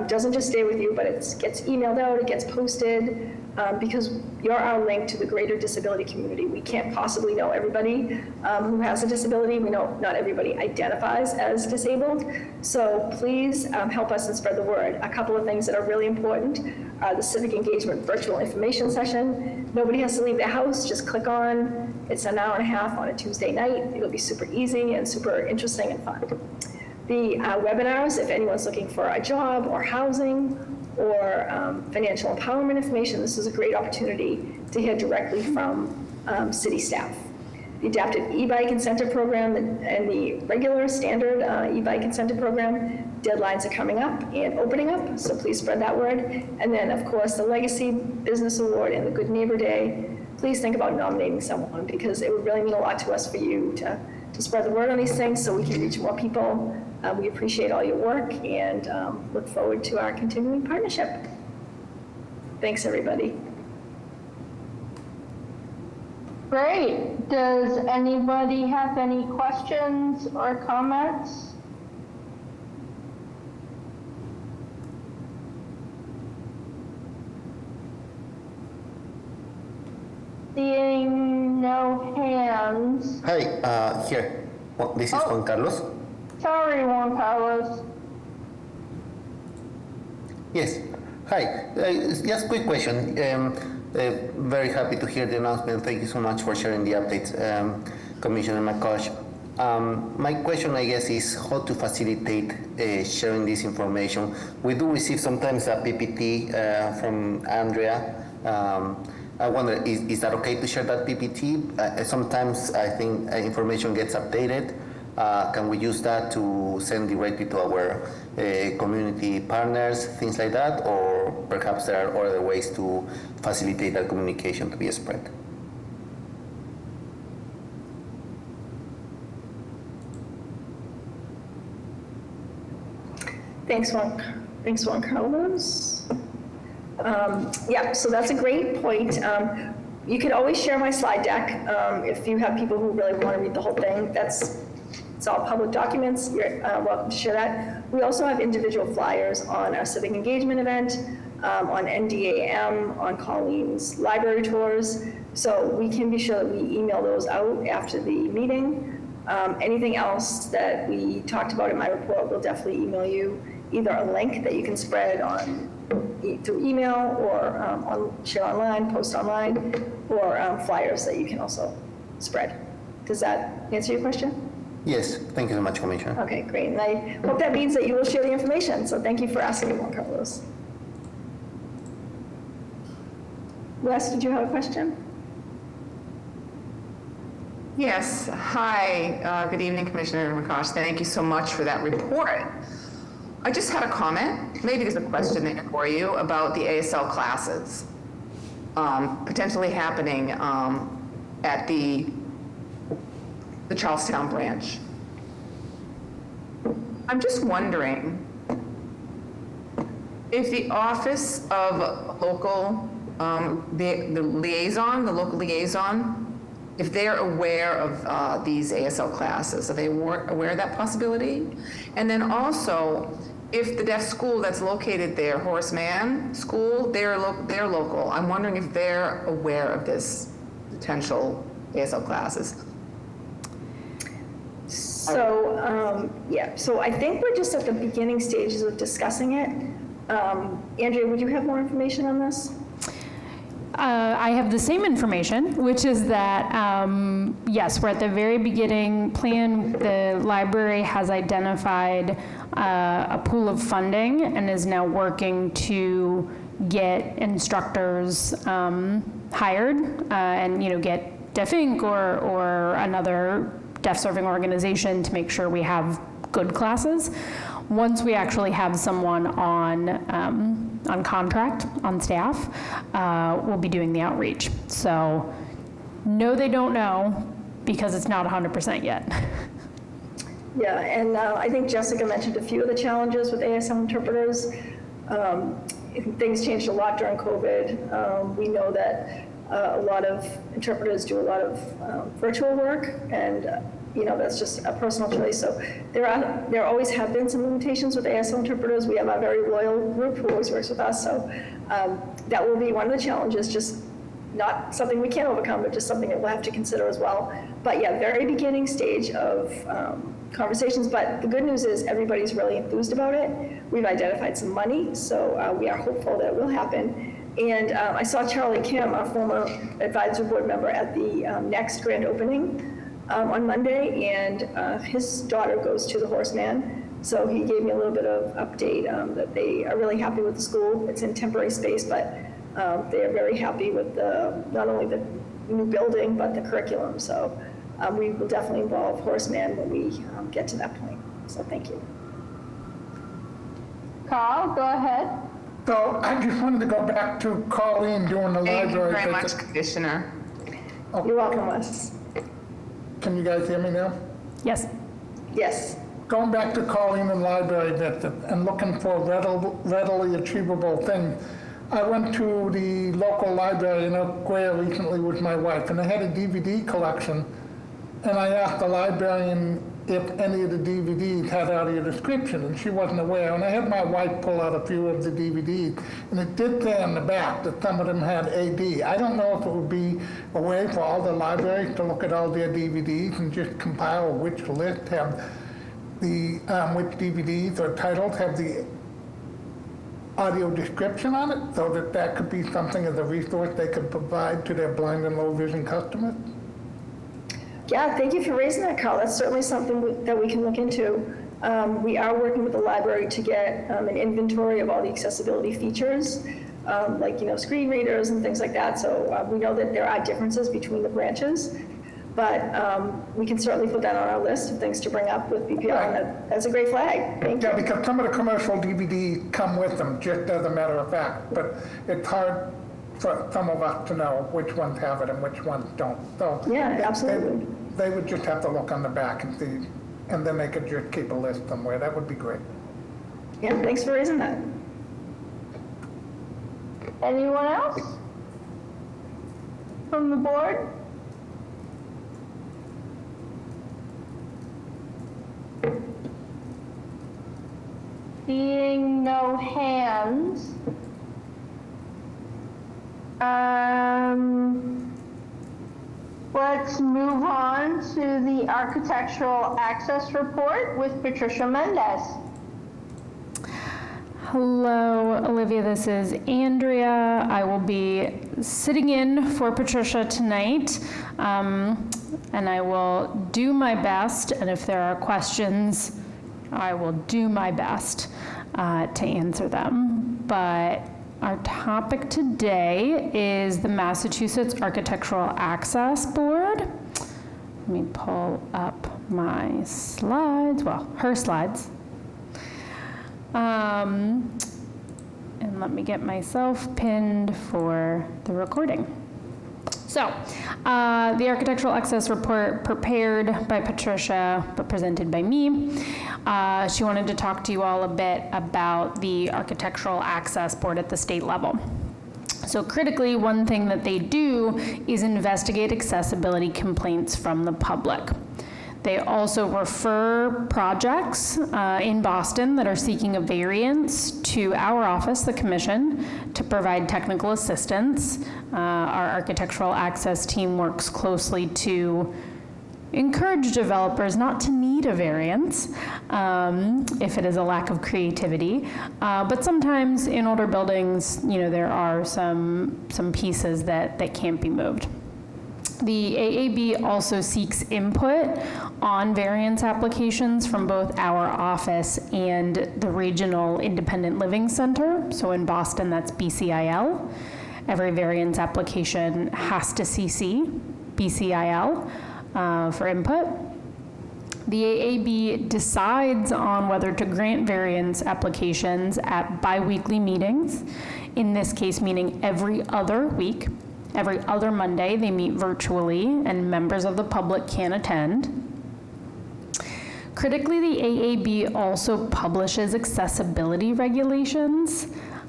doesn't just stay with you, but it gets emailed out, it gets posted, because you're our link to the greater disability community. We can't possibly know everybody who has a disability. We know not everybody identifies as disabled. So please help us and spread the word. A couple of things that are really important are the civic engagement virtual information session. Nobody has to leave their house, just click on. It's an hour and a half on a Tuesday night. It'll be super easy and super interesting and fun. The webinars, if anyone's looking for a job or housing or financial empowerment information, this is a great opportunity to hear directly from city staff. The Adaptive E-Bike Incentive Program and the regular standard E-Bike Incentive Program, deadlines are coming up and opening up, so please spread that word. And then, of course, the Legacy Business Award and the Good Neighbor Day. Please think about nominating someone, because it would really mean a lot to us for you to spread the word on these things so we can reach more people. We appreciate all your work and look forward to our continuing partnership. Thanks, everybody. Great. Does anybody have any questions or comments? Seeing no hands. Hi, here. This is Juan Carlos. Sorry, Juan Carlos. Yes. Hi. Just quick question. Very happy to hear the announcement. Thank you so much for sharing the updates, Commissioner McCosh. My question, I guess, is how to facilitate sharing this information. We do receive sometimes a PPT from Andrea. I wonder, is that okay to share that PPT? Sometimes I think information gets updated. Can we use that to send directly to our community partners, things like that? Or perhaps there are other ways to facilitate that communication to be spread? Thanks, Juan Carlos. Yeah, so that's a great point. You can always share my slide deck if you have people who really want to read the whole thing. It's all public documents. You're welcome to share that. We also have individual flyers on our civic engagement event. on NDAM, on Colleen's library tours. So we can be sure that we email those out after the meeting. Anything else that we talked about in my report, we'll definitely email you either a link that you can spread on through email or share online, post online, or flyers that you can also spread. Does that answer your question? Yes, thank you so much, Commissioner. Okay, great. And I hope that means that you will share the information. So thank you for asking me, Juan Carlos. Wes, did you have a question? Yes. Hi. Good evening, Commissioner McCosh. Thank you so much for that report. I just had a comment. Maybe there's a question there for you about the ASL classes potentially happening at the Charlestown branch. I'm just wondering if the Office of Local, the local liaison, if they're aware of these ASL classes, are they aware of that possibility? And then also, if the deaf school that's located there, Horace Mann School, they're local. I'm wondering if they're aware of this potential ASL classes. So, yeah, so I think we're just at the beginning stages of discussing it. Andrea, would you have more information on this? I have the same information, which is that, yes, we're at the very beginning plan. The library has identified a pool of funding and is now working to get instructors hired and, get Deaf Inc. or another deaf serving organization to make sure we have good classes. Once we actually have someone on contract, on staff, we'll be doing the outreach. So no, they don't know because it's not 100% yet. Yeah, and I think Jessica mentioned a few of the challenges with ASL interpreters. Things changed a lot during COVID. We know that a lot of interpreters do a lot of virtual work, and that's just a personal choice. So there always have been some limitations with ASL interpreters. We have a very loyal group who always works with us. So that will be one of the challenges, just not something we can overcome, but just something that we'll have to consider as well. But yeah, very beginning stage of conversations. But the good news is everybody's really enthused about it. We've identified some money, so we are hopeful that it will happen. And I saw Charlie Kim, our former advisory board member, at the next grand opening on Monday, and his daughter goes to the Horace Mann. So he gave me a little bit of update that they are really happy with the school. It's in temporary space, but they are very happy with not only the new building, but the curriculum. So we will definitely involve Horace Mann when we get to that point. So thank you. Carl, go ahead. So I just wanted to go back to Colleen doing the library. Thank you very visit. much, Commissioner. You're welcome, Wes. Can you guys hear me now? Yes. Yes. Going back to Colleen and library visit and looking for readily achievable things. I went to the local library in Oak Square recently with my wife, and they had a DVD collection, and I asked the librarian if any of the DVDs had audio description, and she wasn't aware. And I had my wife pull out a few of the DVDs, and it did say on the back that some of them had AD. I don't know if it would be a way for all the libraries to look at all their DVDs and just compile which list have the, which DVDs or titles have the audio description on it, so that could be something as a resource they could provide to their blind and low vision customers. Yeah, thank you for raising that, Carl. That's certainly something that we can look into. We are working with the library to get an inventory of all the accessibility features, like screen readers and things like that. So we know that there are differences between the branches, but we can certainly put that on our list of things to bring up with BPL. Right. And that's a great flag. Thank you. Yeah, because some of the commercial DVDs come with them, just as a matter of fact, but it's hard for some of us to know which ones have it and which ones don't. So Yeah, absolutely. They would just have to look on the back and see, and then they could just keep a list somewhere. That would be great. Yeah, thanks for raising that. Anyone else from the board? Seeing no hands, Let's move on to the architectural access report with Patricia Mendez. Hello, Olivia. This is Andrea. I will be sitting in for Patricia tonight, and I will do my best. And if there are questions, I will do my best to answer them. But our topic today is the Massachusetts Architectural Access Board. Let me pull up my slides, well, her slides. And let me get myself pinned for the recording. So, the Architectural Access Report prepared by Patricia, but presented by me. She wanted to talk to you all a bit about the Architectural Access Board at the state level. So critically, one thing that they do is investigate accessibility complaints from the public. They also refer projects in Boston that are seeking a variance to our office, the Commission, to provide technical assistance. Our architectural access team works closely to encourage developers not to need a variance if it is a lack of creativity. But sometimes in older buildings, you know, there are some pieces that can't be moved. The AAB also seeks input on variance applications from both our office and the Regional Independent Living Center. So in Boston, that's BCIL. Every variance application has to CC BCIL for input. The AAB decides on whether to grant variance applications at biweekly meetings, in this case meaning every other week. Every other Monday, they meet virtually, and members of the public can attend. Critically, the AAB also publishes accessibility regulations.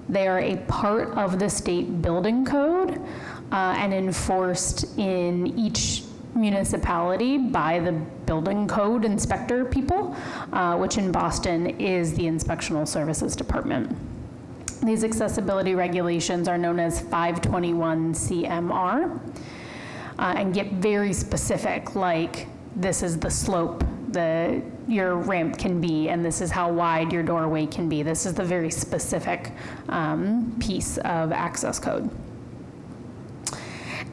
They are a part of the state building code and enforced in each municipality by the building code inspector people, which in Boston is the Inspectional Services Department. These accessibility regulations are known as 521 CMR and get very specific, like this is the slope your ramp can be, and this is how wide your doorway can be. This is the very specific piece of access code.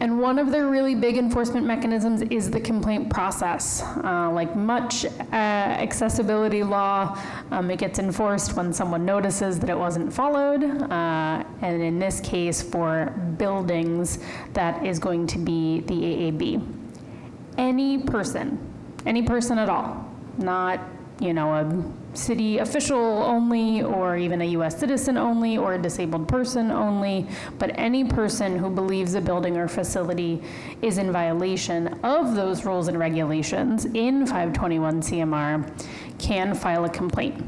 And one of their really big enforcement mechanisms is the complaint process. Like much accessibility law, it gets enforced when someone notices that it wasn't followed. And in this case, for buildings, that is going to be the AAB. Any person at all, not, you know, a city official only, or even a US citizen only, or a disabled person only, but any person who believes a building or facility is in violation of those rules and regulations in 521 CMR can file a complaint.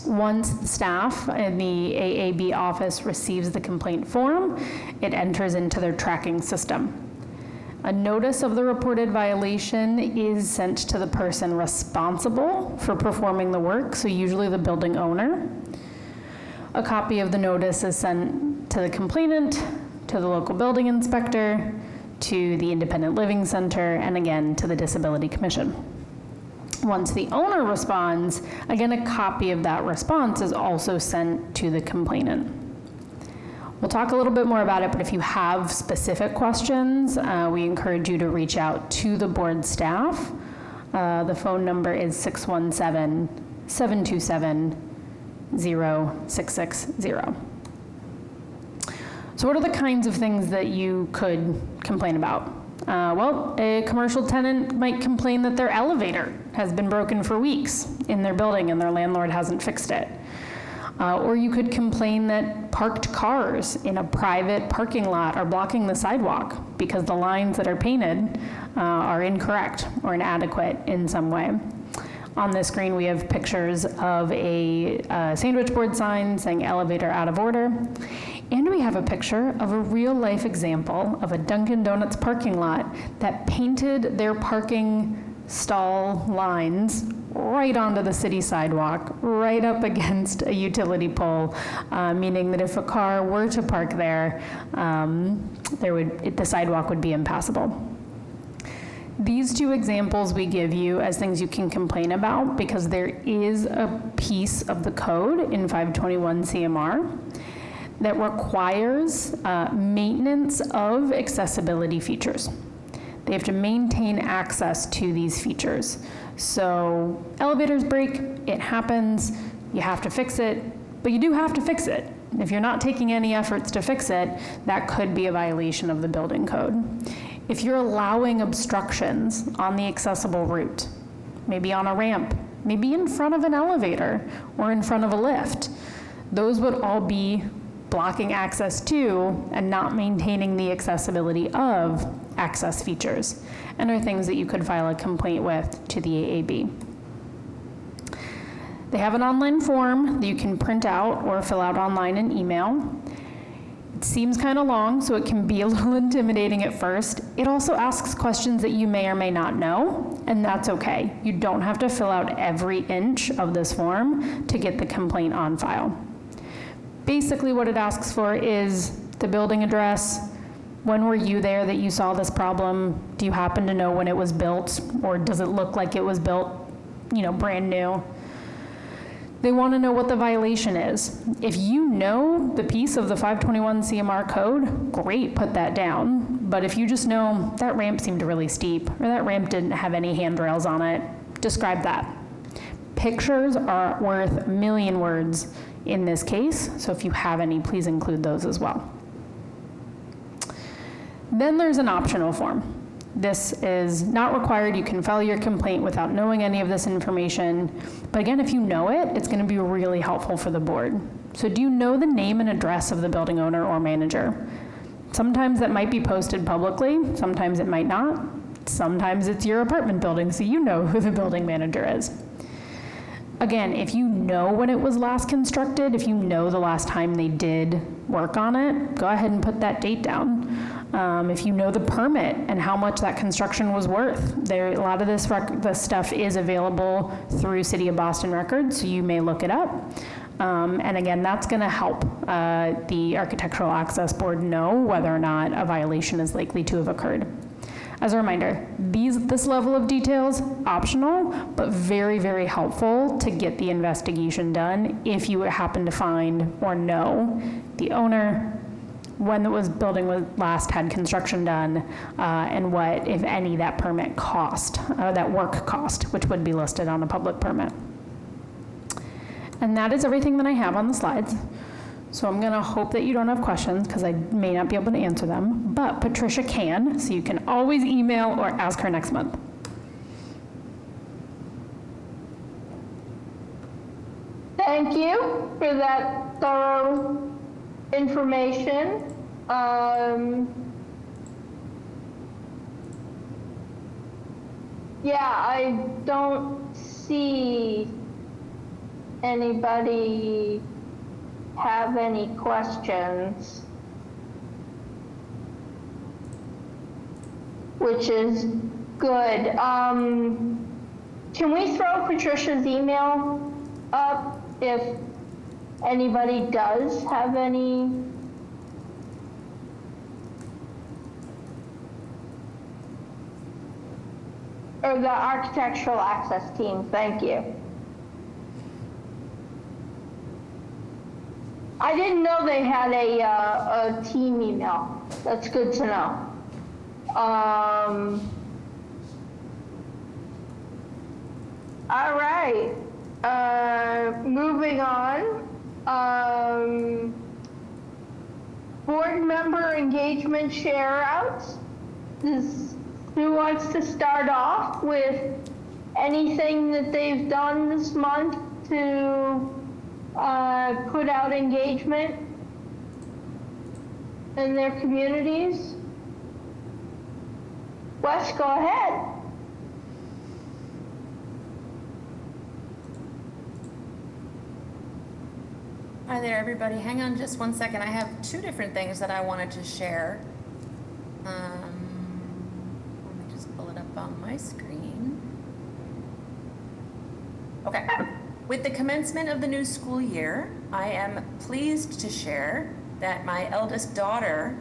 Once the staff in the AAB office receives the complaint form, it enters into their tracking system. A notice of the reported violation is sent to the person responsible for performing the work, so usually the building owner. A copy of the notice is sent to the complainant, to the local building inspector, to the Independent Living Center, and again to the Disability Commission. Once the owner responds, again a copy of that response is also sent to the complainant. We'll talk a little bit more about it, but if you have specific questions, we encourage you to reach out to the board staff. The phone number is 617-727-0660. So what are the kinds of things that you could complain about? Well, a commercial tenant might complain that their elevator has been broken for weeks in their building and their landlord hasn't fixed it. Or you could complain that parked cars in a private parking lot are blocking the sidewalk because the lines that are painted are incorrect or inadequate in some way. On the screen, we have pictures of a sandwich board sign saying elevator out of order. And we have a picture of a real life example of a Dunkin' Donuts parking lot that painted their parking stall lines right onto the city sidewalk, right up against a utility pole, meaning that if a car were to park there, the sidewalk would be impassable. These two examples we give you as things you can complain about because there is a piece of the code in 521 CMR that requires maintenance of accessibility features. They have to maintain access to these features. So elevators break, it happens, you have to fix it, but you do have to fix it. If you're not taking any efforts to fix it, that could be a violation of the building code. If you're allowing obstructions on the accessible route, maybe on a ramp, maybe in front of an elevator or in front of a lift, those would all be blocking access to and not maintaining the accessibility of access features, and are things that you could file a complaint with to the AAB. They have an online form that you can print out or fill out online and email. It seems kind of long, so it can be a little intimidating at first. It also asks questions that you may or may not know, and that's okay. You don't have to fill out every inch of this form to get the complaint on file. Basically, what it asks for is the building address. When were you there that you saw this problem? Do you happen to know when it was built, or does it look like it was built, brand new? They want to know what the violation is. If you know the piece of the 521 CMR code, great, put that down. But if you just know that ramp seemed really steep, or that ramp didn't have any handrails on it, describe that. Pictures are worth a million words in this case, so if you have any, please include those as well. Then there's an optional form. This is not required. You can file your complaint without knowing any of this information. But again, if you know it, it's going to be really helpful for the board. So do you know the name and address of the building owner or manager? Sometimes that might be posted publicly. Sometimes it might not. Sometimes it's your apartment building, so you know who the building manager is. Again, if you know when it was last constructed, if you know the last time they did work on it, go ahead and put that date down. If you know the permit and how much that construction was worth, a lot of this stuff is available through City of Boston records, so you may look it up. And again, that's going to help the Architectural Access Board know whether or not a violation is likely to have occurred. As a reminder, this level of details, optional, but very, very helpful to get the investigation done if you happen to find or know the owner, when the building was last had construction done, and what, if any, that permit cost, that work cost, which would be listed on a public permit. And that is everything that I have on the slides. So I'm gonna hope that you don't have questions because I may not be able to answer them, but Patricia can, so you can always email or ask her next month. Thank you for that thorough information. Yeah, I don't see anybody have any questions, which is good. Can we throw Patricia's email up if anybody does have any? Or the Architectural Access Team, thank you. I didn't know they had a team email. That's good to know. All right. Moving on. Board member engagement share outs. Who wants to start off with anything that they've done this month to put out engagement in their communities? Wes, go ahead. Hi there, everybody. Hang on just one second. I have two different things that I wanted to share. Let me just pull it up on my screen. Okay. With the commencement of the new school year, I am pleased to share that my eldest daughter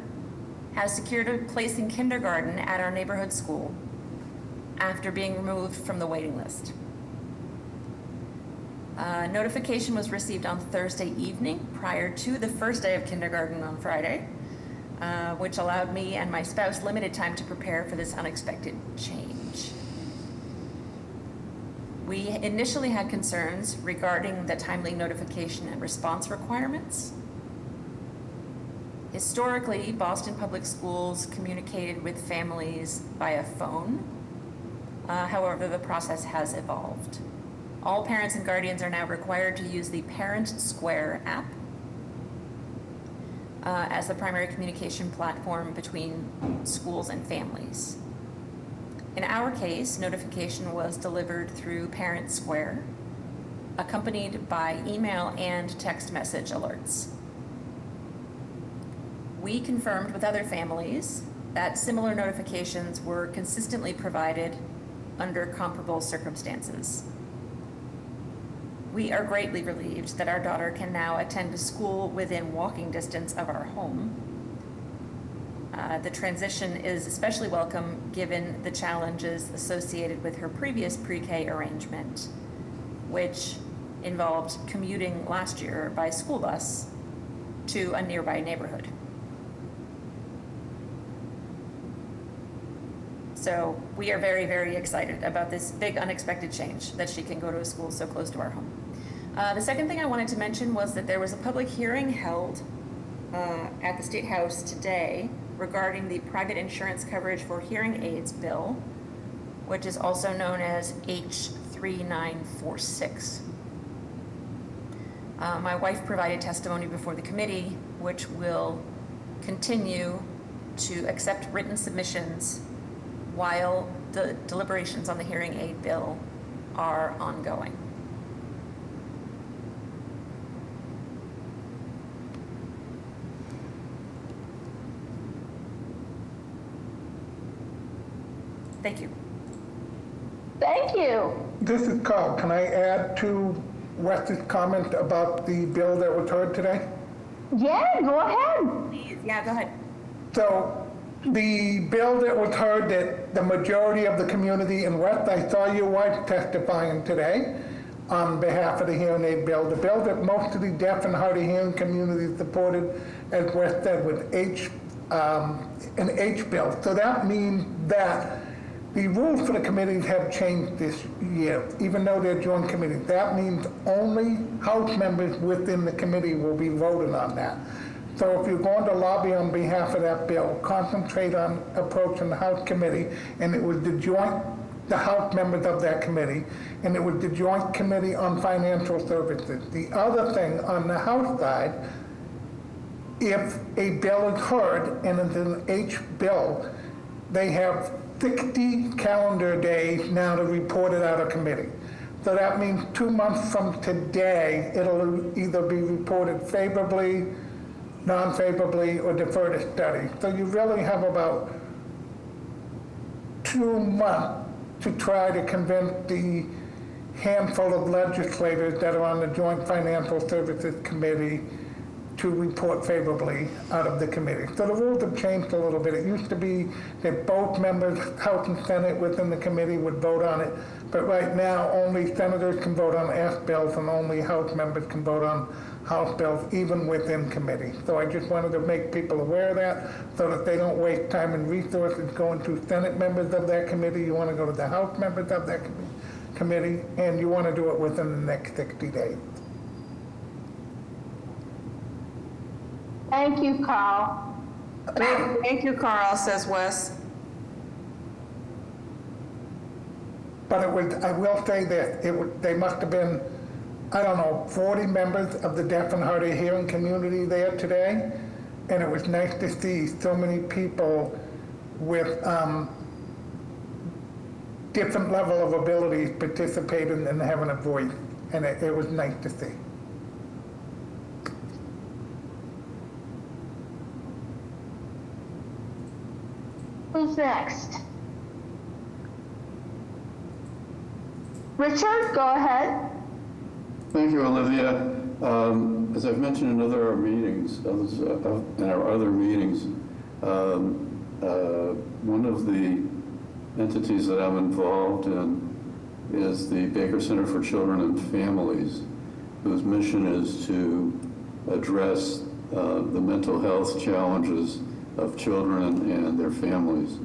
has secured a place in kindergarten at our neighborhood school after being removed from the waiting list. Notification was received on Thursday evening prior to the first day of kindergarten on Friday, which allowed me and my spouse limited time to prepare for this unexpected change. We initially had concerns regarding the timely notification and response requirements. Historically, Boston Public Schools communicated with families via phone. However, the process has evolved. All parents and guardians are now required to use the Parent Square app as the primary communication platform between schools and families. In our case, notification was delivered through Parent Square, accompanied by email and text message alerts. We confirmed with other families that similar notifications were consistently provided under comparable circumstances. We are greatly relieved that our daughter can now attend a school within walking distance of our home. The transition is especially welcome given the challenges associated with her previous pre-K arrangement, which involved commuting last year by school bus to a nearby neighborhood. So we are very, very excited about this big unexpected change that she can go to a school so close to our home. The second thing I wanted to mention was that there was a public hearing held at the State House today regarding the private insurance coverage for hearing aids bill, which is also known as H3946. My wife provided testimony before the committee, which will continue to accept written submissions while the deliberations on the hearing aid bill are ongoing. Thank you. Thank you. This is Carl. Can I add to Wes's comment about the bill that was heard today? Yeah, go ahead. Please, yeah, go ahead. So the bill that was heard, that the majority of the community in West, I saw your wife testifying today on behalf of the hearing aid bill. The bill that most of the deaf and hard of hearing community supported, as West said, with an H bill. So that means that the rules for the committees have changed this year, even though they're joint committees. That means only House members within the committee will be voting on that. So if you're going to lobby on behalf of that bill, concentrate on approaching the House committee, and it was the House members of that committee, and it was the Joint Committee on Financial Services. The other thing on the House side, if a bill is heard and it's an H bill, they have 60 calendar days now to report it out of committee. So that means 2 months from today, it'll either be reported favorably, non-favorably, or deferred to study. So you really have about 2 months to try to convince the handful of legislators that are on the Joint Financial Services Committee to report favorably out of the committee. So the rules have changed a little bit. It used to be that both members, House and Senate within the committee, would vote on it. But right now, only senators can vote on S bills and only House members can vote on House bills, even within committee. So I just wanted to make people aware of that so that they don't waste time and resources going to Senate members of that committee. You want to go to the House members of that committee, and you want to do it within the next 60 days. Thank you, Carl. Thank you, Carl, says Wes. But it was, I will say this, they must have been, I don't know, 40 members of the deaf and hard of hearing community there today. And it was nice to see so many people with different level of abilities participating and having a voice. And it was nice to see. Who's next? Richard, go ahead. Thank you, Olivia. As I've mentioned in other meetings, in our other meetings, one of the entities that I'm involved in is the Baker Center for Children and Families, whose mission is to address the mental health challenges of children and their families.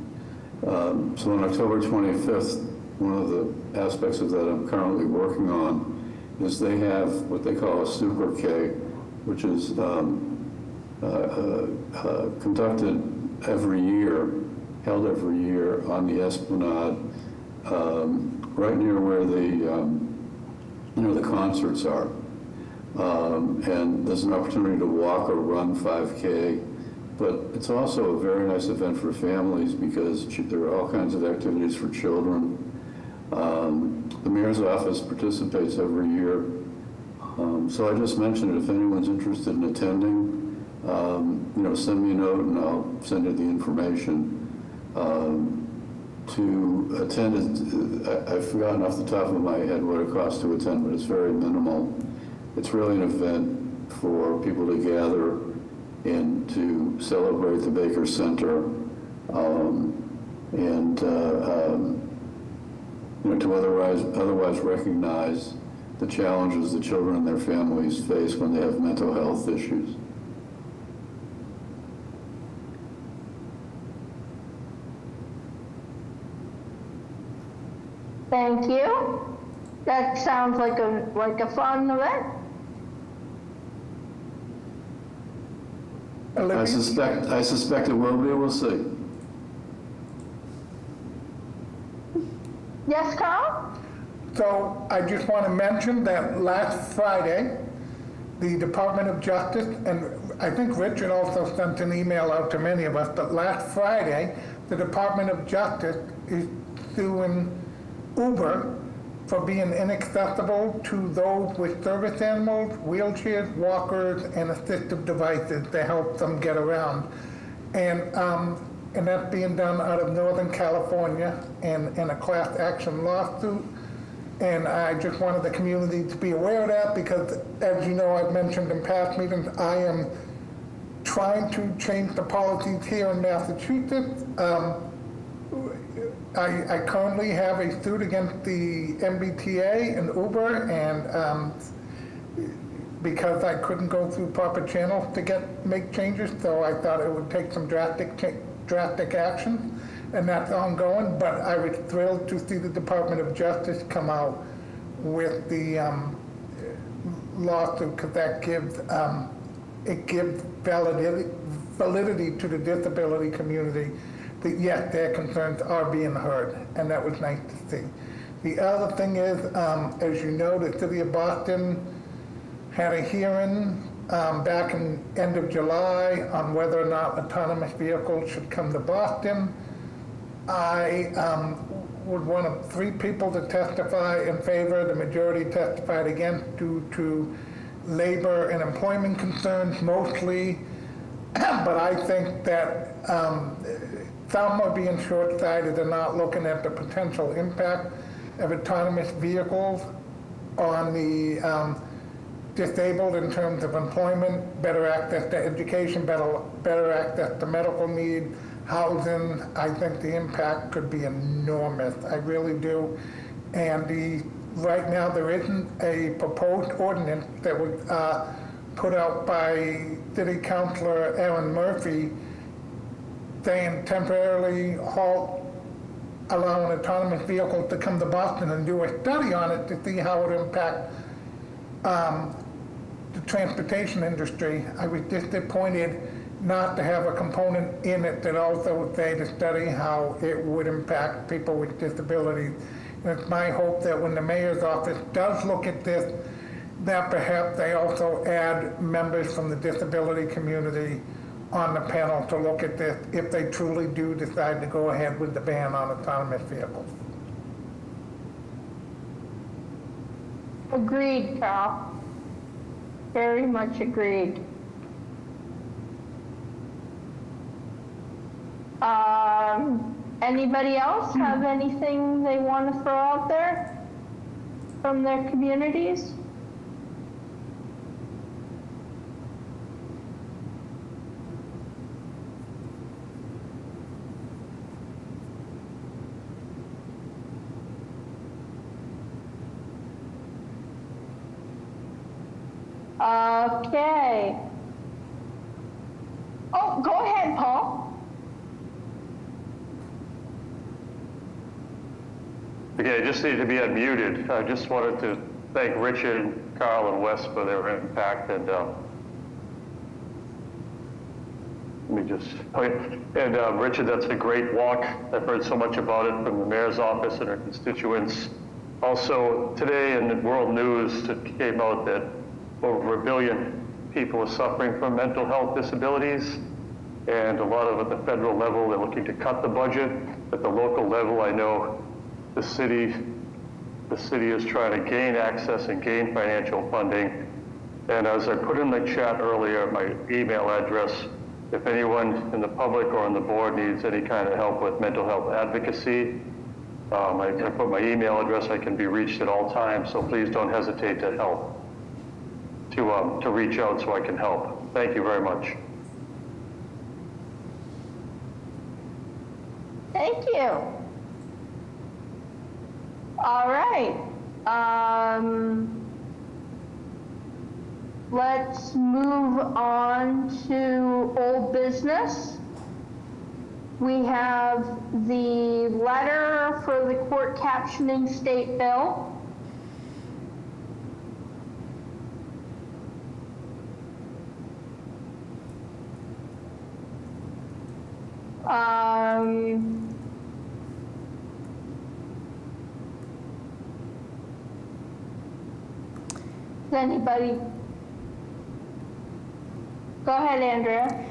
So on October 25th, one of the aspects of that I'm currently working on is they have what they call a Super K, which is conducted every year, held every year on the Esplanade, right near where the concerts are. And there's an opportunity to walk or run 5K, but it's also a very nice event for families because there are all kinds of activities for children. The mayor's office participates every year. So I just mentioned it. If anyone's interested in attending, send me a note and I'll send you the information. To attend, I've forgotten off the top of my head what it costs to attend, but it's very minimal. It's really an event for people to gather and to celebrate the Baker Center to otherwise recognize the challenges that children and their families face when they have mental health issues. Thank you. That sounds like a fun event. I suspect it will be. We'll see. Yes, Carl? So I just want to mention that last Friday, the Department of Justice, and I think Richard also sent an email out to many of us, but last Friday, the Department of Justice is suing Uber for being inaccessible to those with service animals, wheelchairs, walkers, and assistive devices to help them get around. And that's being done out of Northern California in a class action lawsuit. And I just wanted the community to be aware of that because, as you know, I've mentioned in past meetings, I am trying to change the policies here in Massachusetts. I currently have a suit against the MBTA and Uber, and because I couldn't go through proper channels to make changes, so I thought it would take some drastic action, and that's ongoing. But I was thrilled to see the Department of Justice come out with the lawsuit because that gives validity to the disability community. That yes, their concerns are being heard, and that was nice to see. The other thing is, as you know, the City of Boston had a hearing back in end of July on whether or not autonomous vehicles should come to Boston. I was one of 3 people to testify in favor. The majority testified against due to labor and employment concerns mostly, but I think that some are being short-sighted and not looking at the potential impact of autonomous vehicles on the disabled in terms of employment, better access to education, better access to medical need, housing. I think the impact could be enormous. I really do. And right now there isn't a proposed ordinance that was put out by City Councilor Aaron Murphy saying temporarily halt allowing autonomous vehicles to come to Boston and do a study on it to see how it impacts the transportation industry. I was disappointed not to have a component in it that also would say to study how it would impact people with disabilities. And it's my hope that when the mayor's office does look at this, that perhaps they also add members from the disability community on the panel to look at this if they truly do decide to go ahead with the ban on autonomous vehicles. Agreed, Carl. Very much agreed. Anybody else have anything they want to throw out there from their communities? Okay. Oh, go ahead, Paul. Okay, I just need to be unmuted. I just wanted to thank Richard, Carl, and Wes for their impact, and let me just, and Richard, that's a great walk. I've heard so much about it from the mayor's office and our constituents. Also, today in the world news, it came out that over 1 billion people are suffering from mental health disabilities, and a lot of at the federal level, they're looking to cut the budget. At the local level, I know the city is trying to gain access and gain financial funding. And as I put in the chat earlier, my email address, if anyone in the public or on the board needs any kind of help with mental health advocacy, I put my email address. I can be reached at all times, so please don't hesitate to help, to reach out so I can help. Thank you very much. Thank you. All right. Let's move on to old business. We have the letter for the court captioning state bill. Does anybody? Go ahead, Andrea.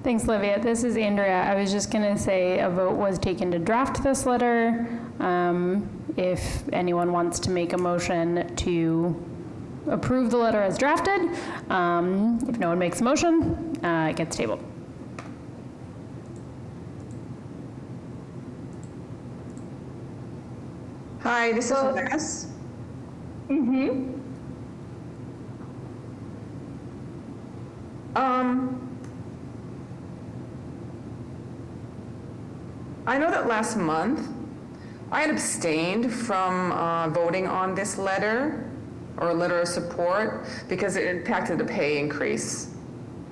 Thanks, Livia. This is Andrea. I was just going to say a vote was taken to draft this letter. If anyone wants to make a motion to approve the letter as drafted, if no one makes a motion, it gets tabled. Hi, this is Wes. Mm-hmm. I know that last month I had abstained from voting on this letter or a letter of support because it impacted the pay increase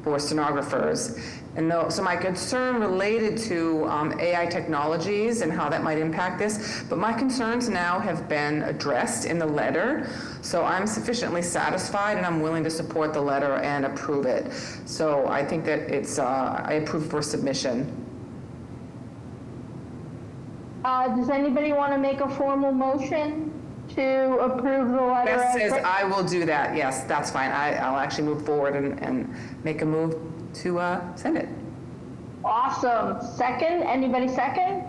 for stenographers. And so my concern related to AI technologies and how that might impact this, but my concerns now have been addressed in the letter. So I'm sufficiently satisfied and I'm willing to support the letter and approve it. So I think that it's, I approve for submission. Does anybody want to make a formal motion to approve the letter? Beth says written? I will do that. Yes, that's fine. I'll actually move forward and make a move to send it. Awesome. Second? Anybody second?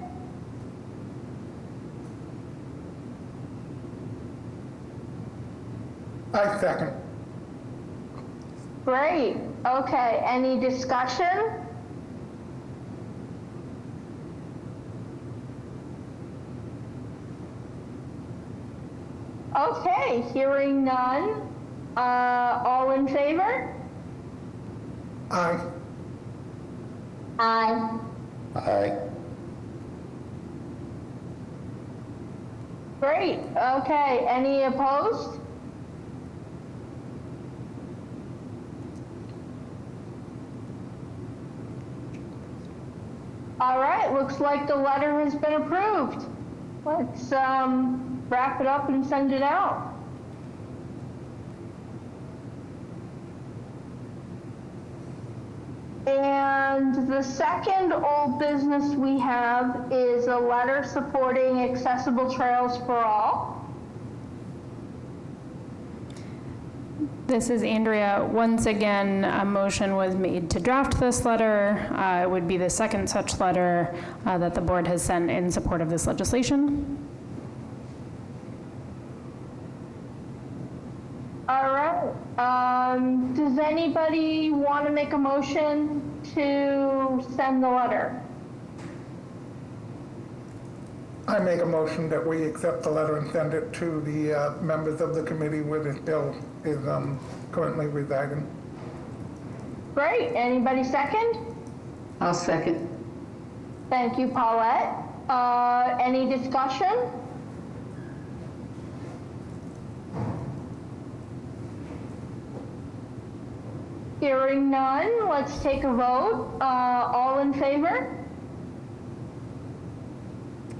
I second. Great. Okay. Any discussion? Okay. Hearing none. All in favor? Aye. Aye. Aye. Great. Okay. Any opposed? All right. Looks like the letter has been approved. Let's wrap it up and send it out. And the second old business we have is a letter supporting accessible trails for all. This is Andrea. Once again, a motion was made to draft this letter. It would be the second such letter that the board has sent in support of this legislation. All right. Does anybody want to make a motion to send the letter? I make a motion that we accept the letter and send it to the members of the committee where this bill is currently residing. Great. Anybody second? I'll second. Thank you, Paulette. Any discussion? Hearing none, let's take a vote. All in favor?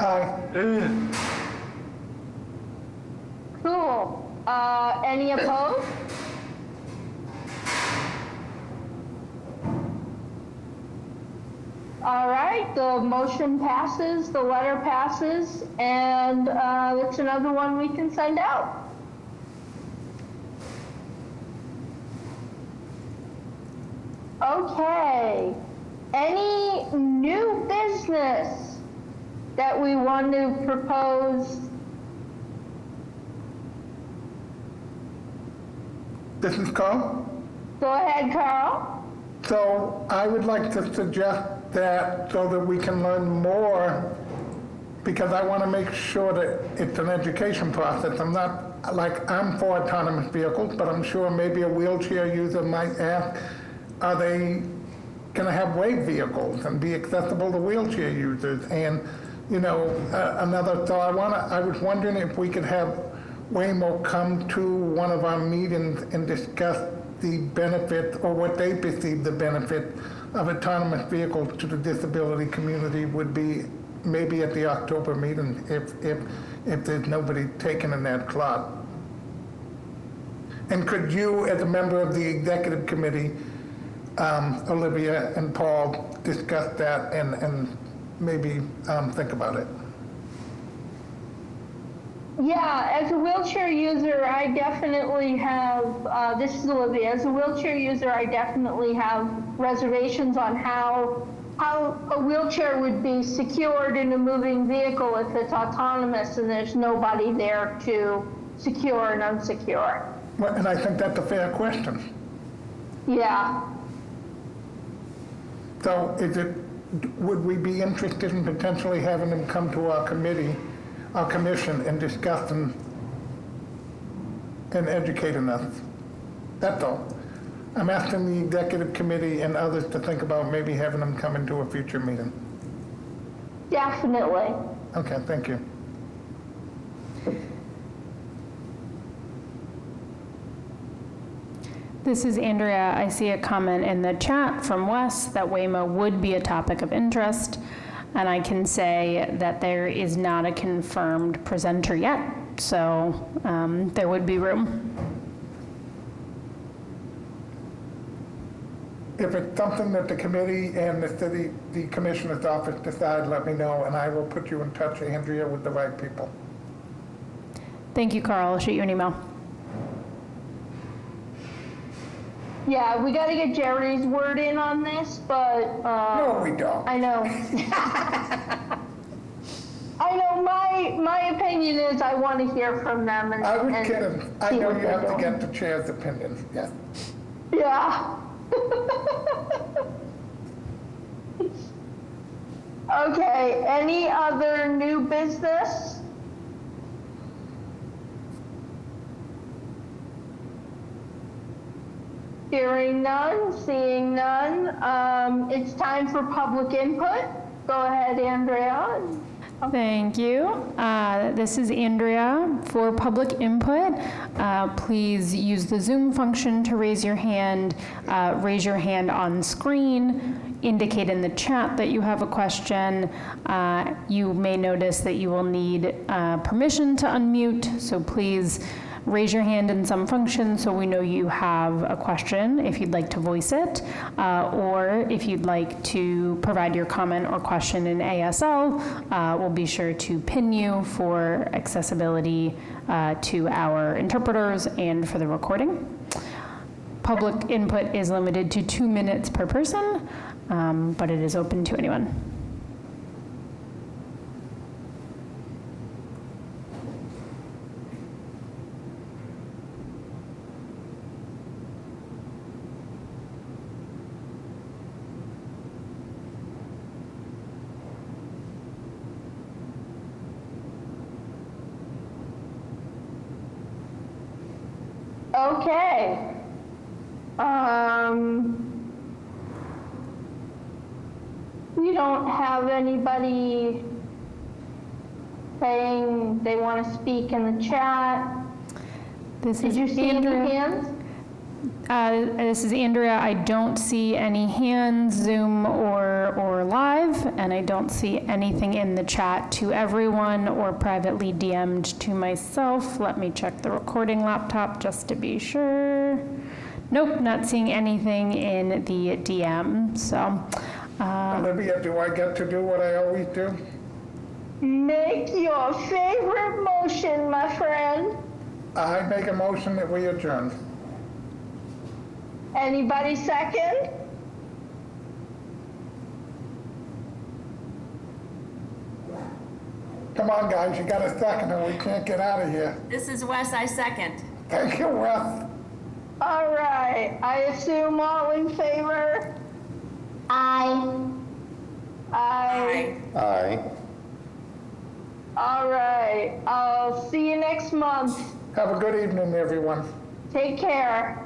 Aye. Cool. Any opposed? All right, the motion passes, the letter passes, and it's another one we can send out. Okay. Any new business that we want to propose? This is Carl. Go ahead, Carl. So I would like to suggest that so that we can learn more, because I want to make sure that it's an education process. I'm not, like, I'm for autonomous vehicles, but I'm sure maybe a wheelchair user might ask, are they going to have wave vehicles and be accessible to wheelchair users? And, you know, another thought, I was wondering if we could have Waymo come to one of our meetings and discuss the benefit, or what they perceive the benefit of autonomous vehicles to the disability community would be, maybe at the October meeting, if there's nobody taken in that slot. And could you, as a member of the executive committee, Olivia and Paul, discuss that and maybe think about it? Yeah, as a wheelchair user, I definitely have, this is Olivia, as a wheelchair user, I definitely have reservations on how a wheelchair would be secured in a moving vehicle if it's autonomous and there's nobody there to secure and unsecure. Well, and I think that's a fair question. Yeah. So would we be interested in potentially having them come to our committee, our commission, and discuss and educating us? That's all. I'm asking the executive committee and others to think about maybe having them come into a future meeting. Definitely. Okay, thank you. This is Andrea. I see a comment in the chat from Wes that Waymo would be a topic of interest, and I can say that there is not a confirmed presenter yet, so there would be room. If it's something that the committee and the commissioner's office decide, let me know, and I will put you in touch, Andrea, with the right people. Thank you, Carl. I'll shoot you an email. Yeah, we got to get Jerry's word in on this, but No, we don't. I know. I know. My opinion is I want to hear from them and I would and kid him. I see know what you they're have to doing. get the chair's opinion, yes. Yeah. Okay, any other new business? Hearing none, seeing none. It's time for public input. Go ahead, Andrea. Thank you. This is Andrea for public input. Please use the Zoom function to raise your hand. Raise your hand on screen. Indicate in the chat that you have a question. You may notice that you will need permission to unmute, so please raise your hand in some function so we know you have a question if you'd like to voice it, or if you'd like to provide your comment or question in ASL, we'll be sure to pin you for accessibility to our interpreters and for the recording. Public input is limited to 2 minutes per person, but it is open to anyone. Okay. We don't have anybody saying they want to speak in the chat. This Did is you see any Andrea. hands? This is Andrea. I don't see any hands, Zoom or live, and I don't see anything in the chat to everyone or privately DM'd to myself. Let me check the recording laptop just to be sure. Nope, not seeing anything in the DM. So, Olivia, do I get to do what I always do? Make your favorite motion, my friend. I make a motion that we adjourn. Anybody second? Come on, guys, you got a second or we can't get out of here. This is Wes, I second. Thank you, Wes. All right, I assume all in favor? Aye. Aye. Aye. All right, I'll see you next month. Have a good evening, everyone. Take care.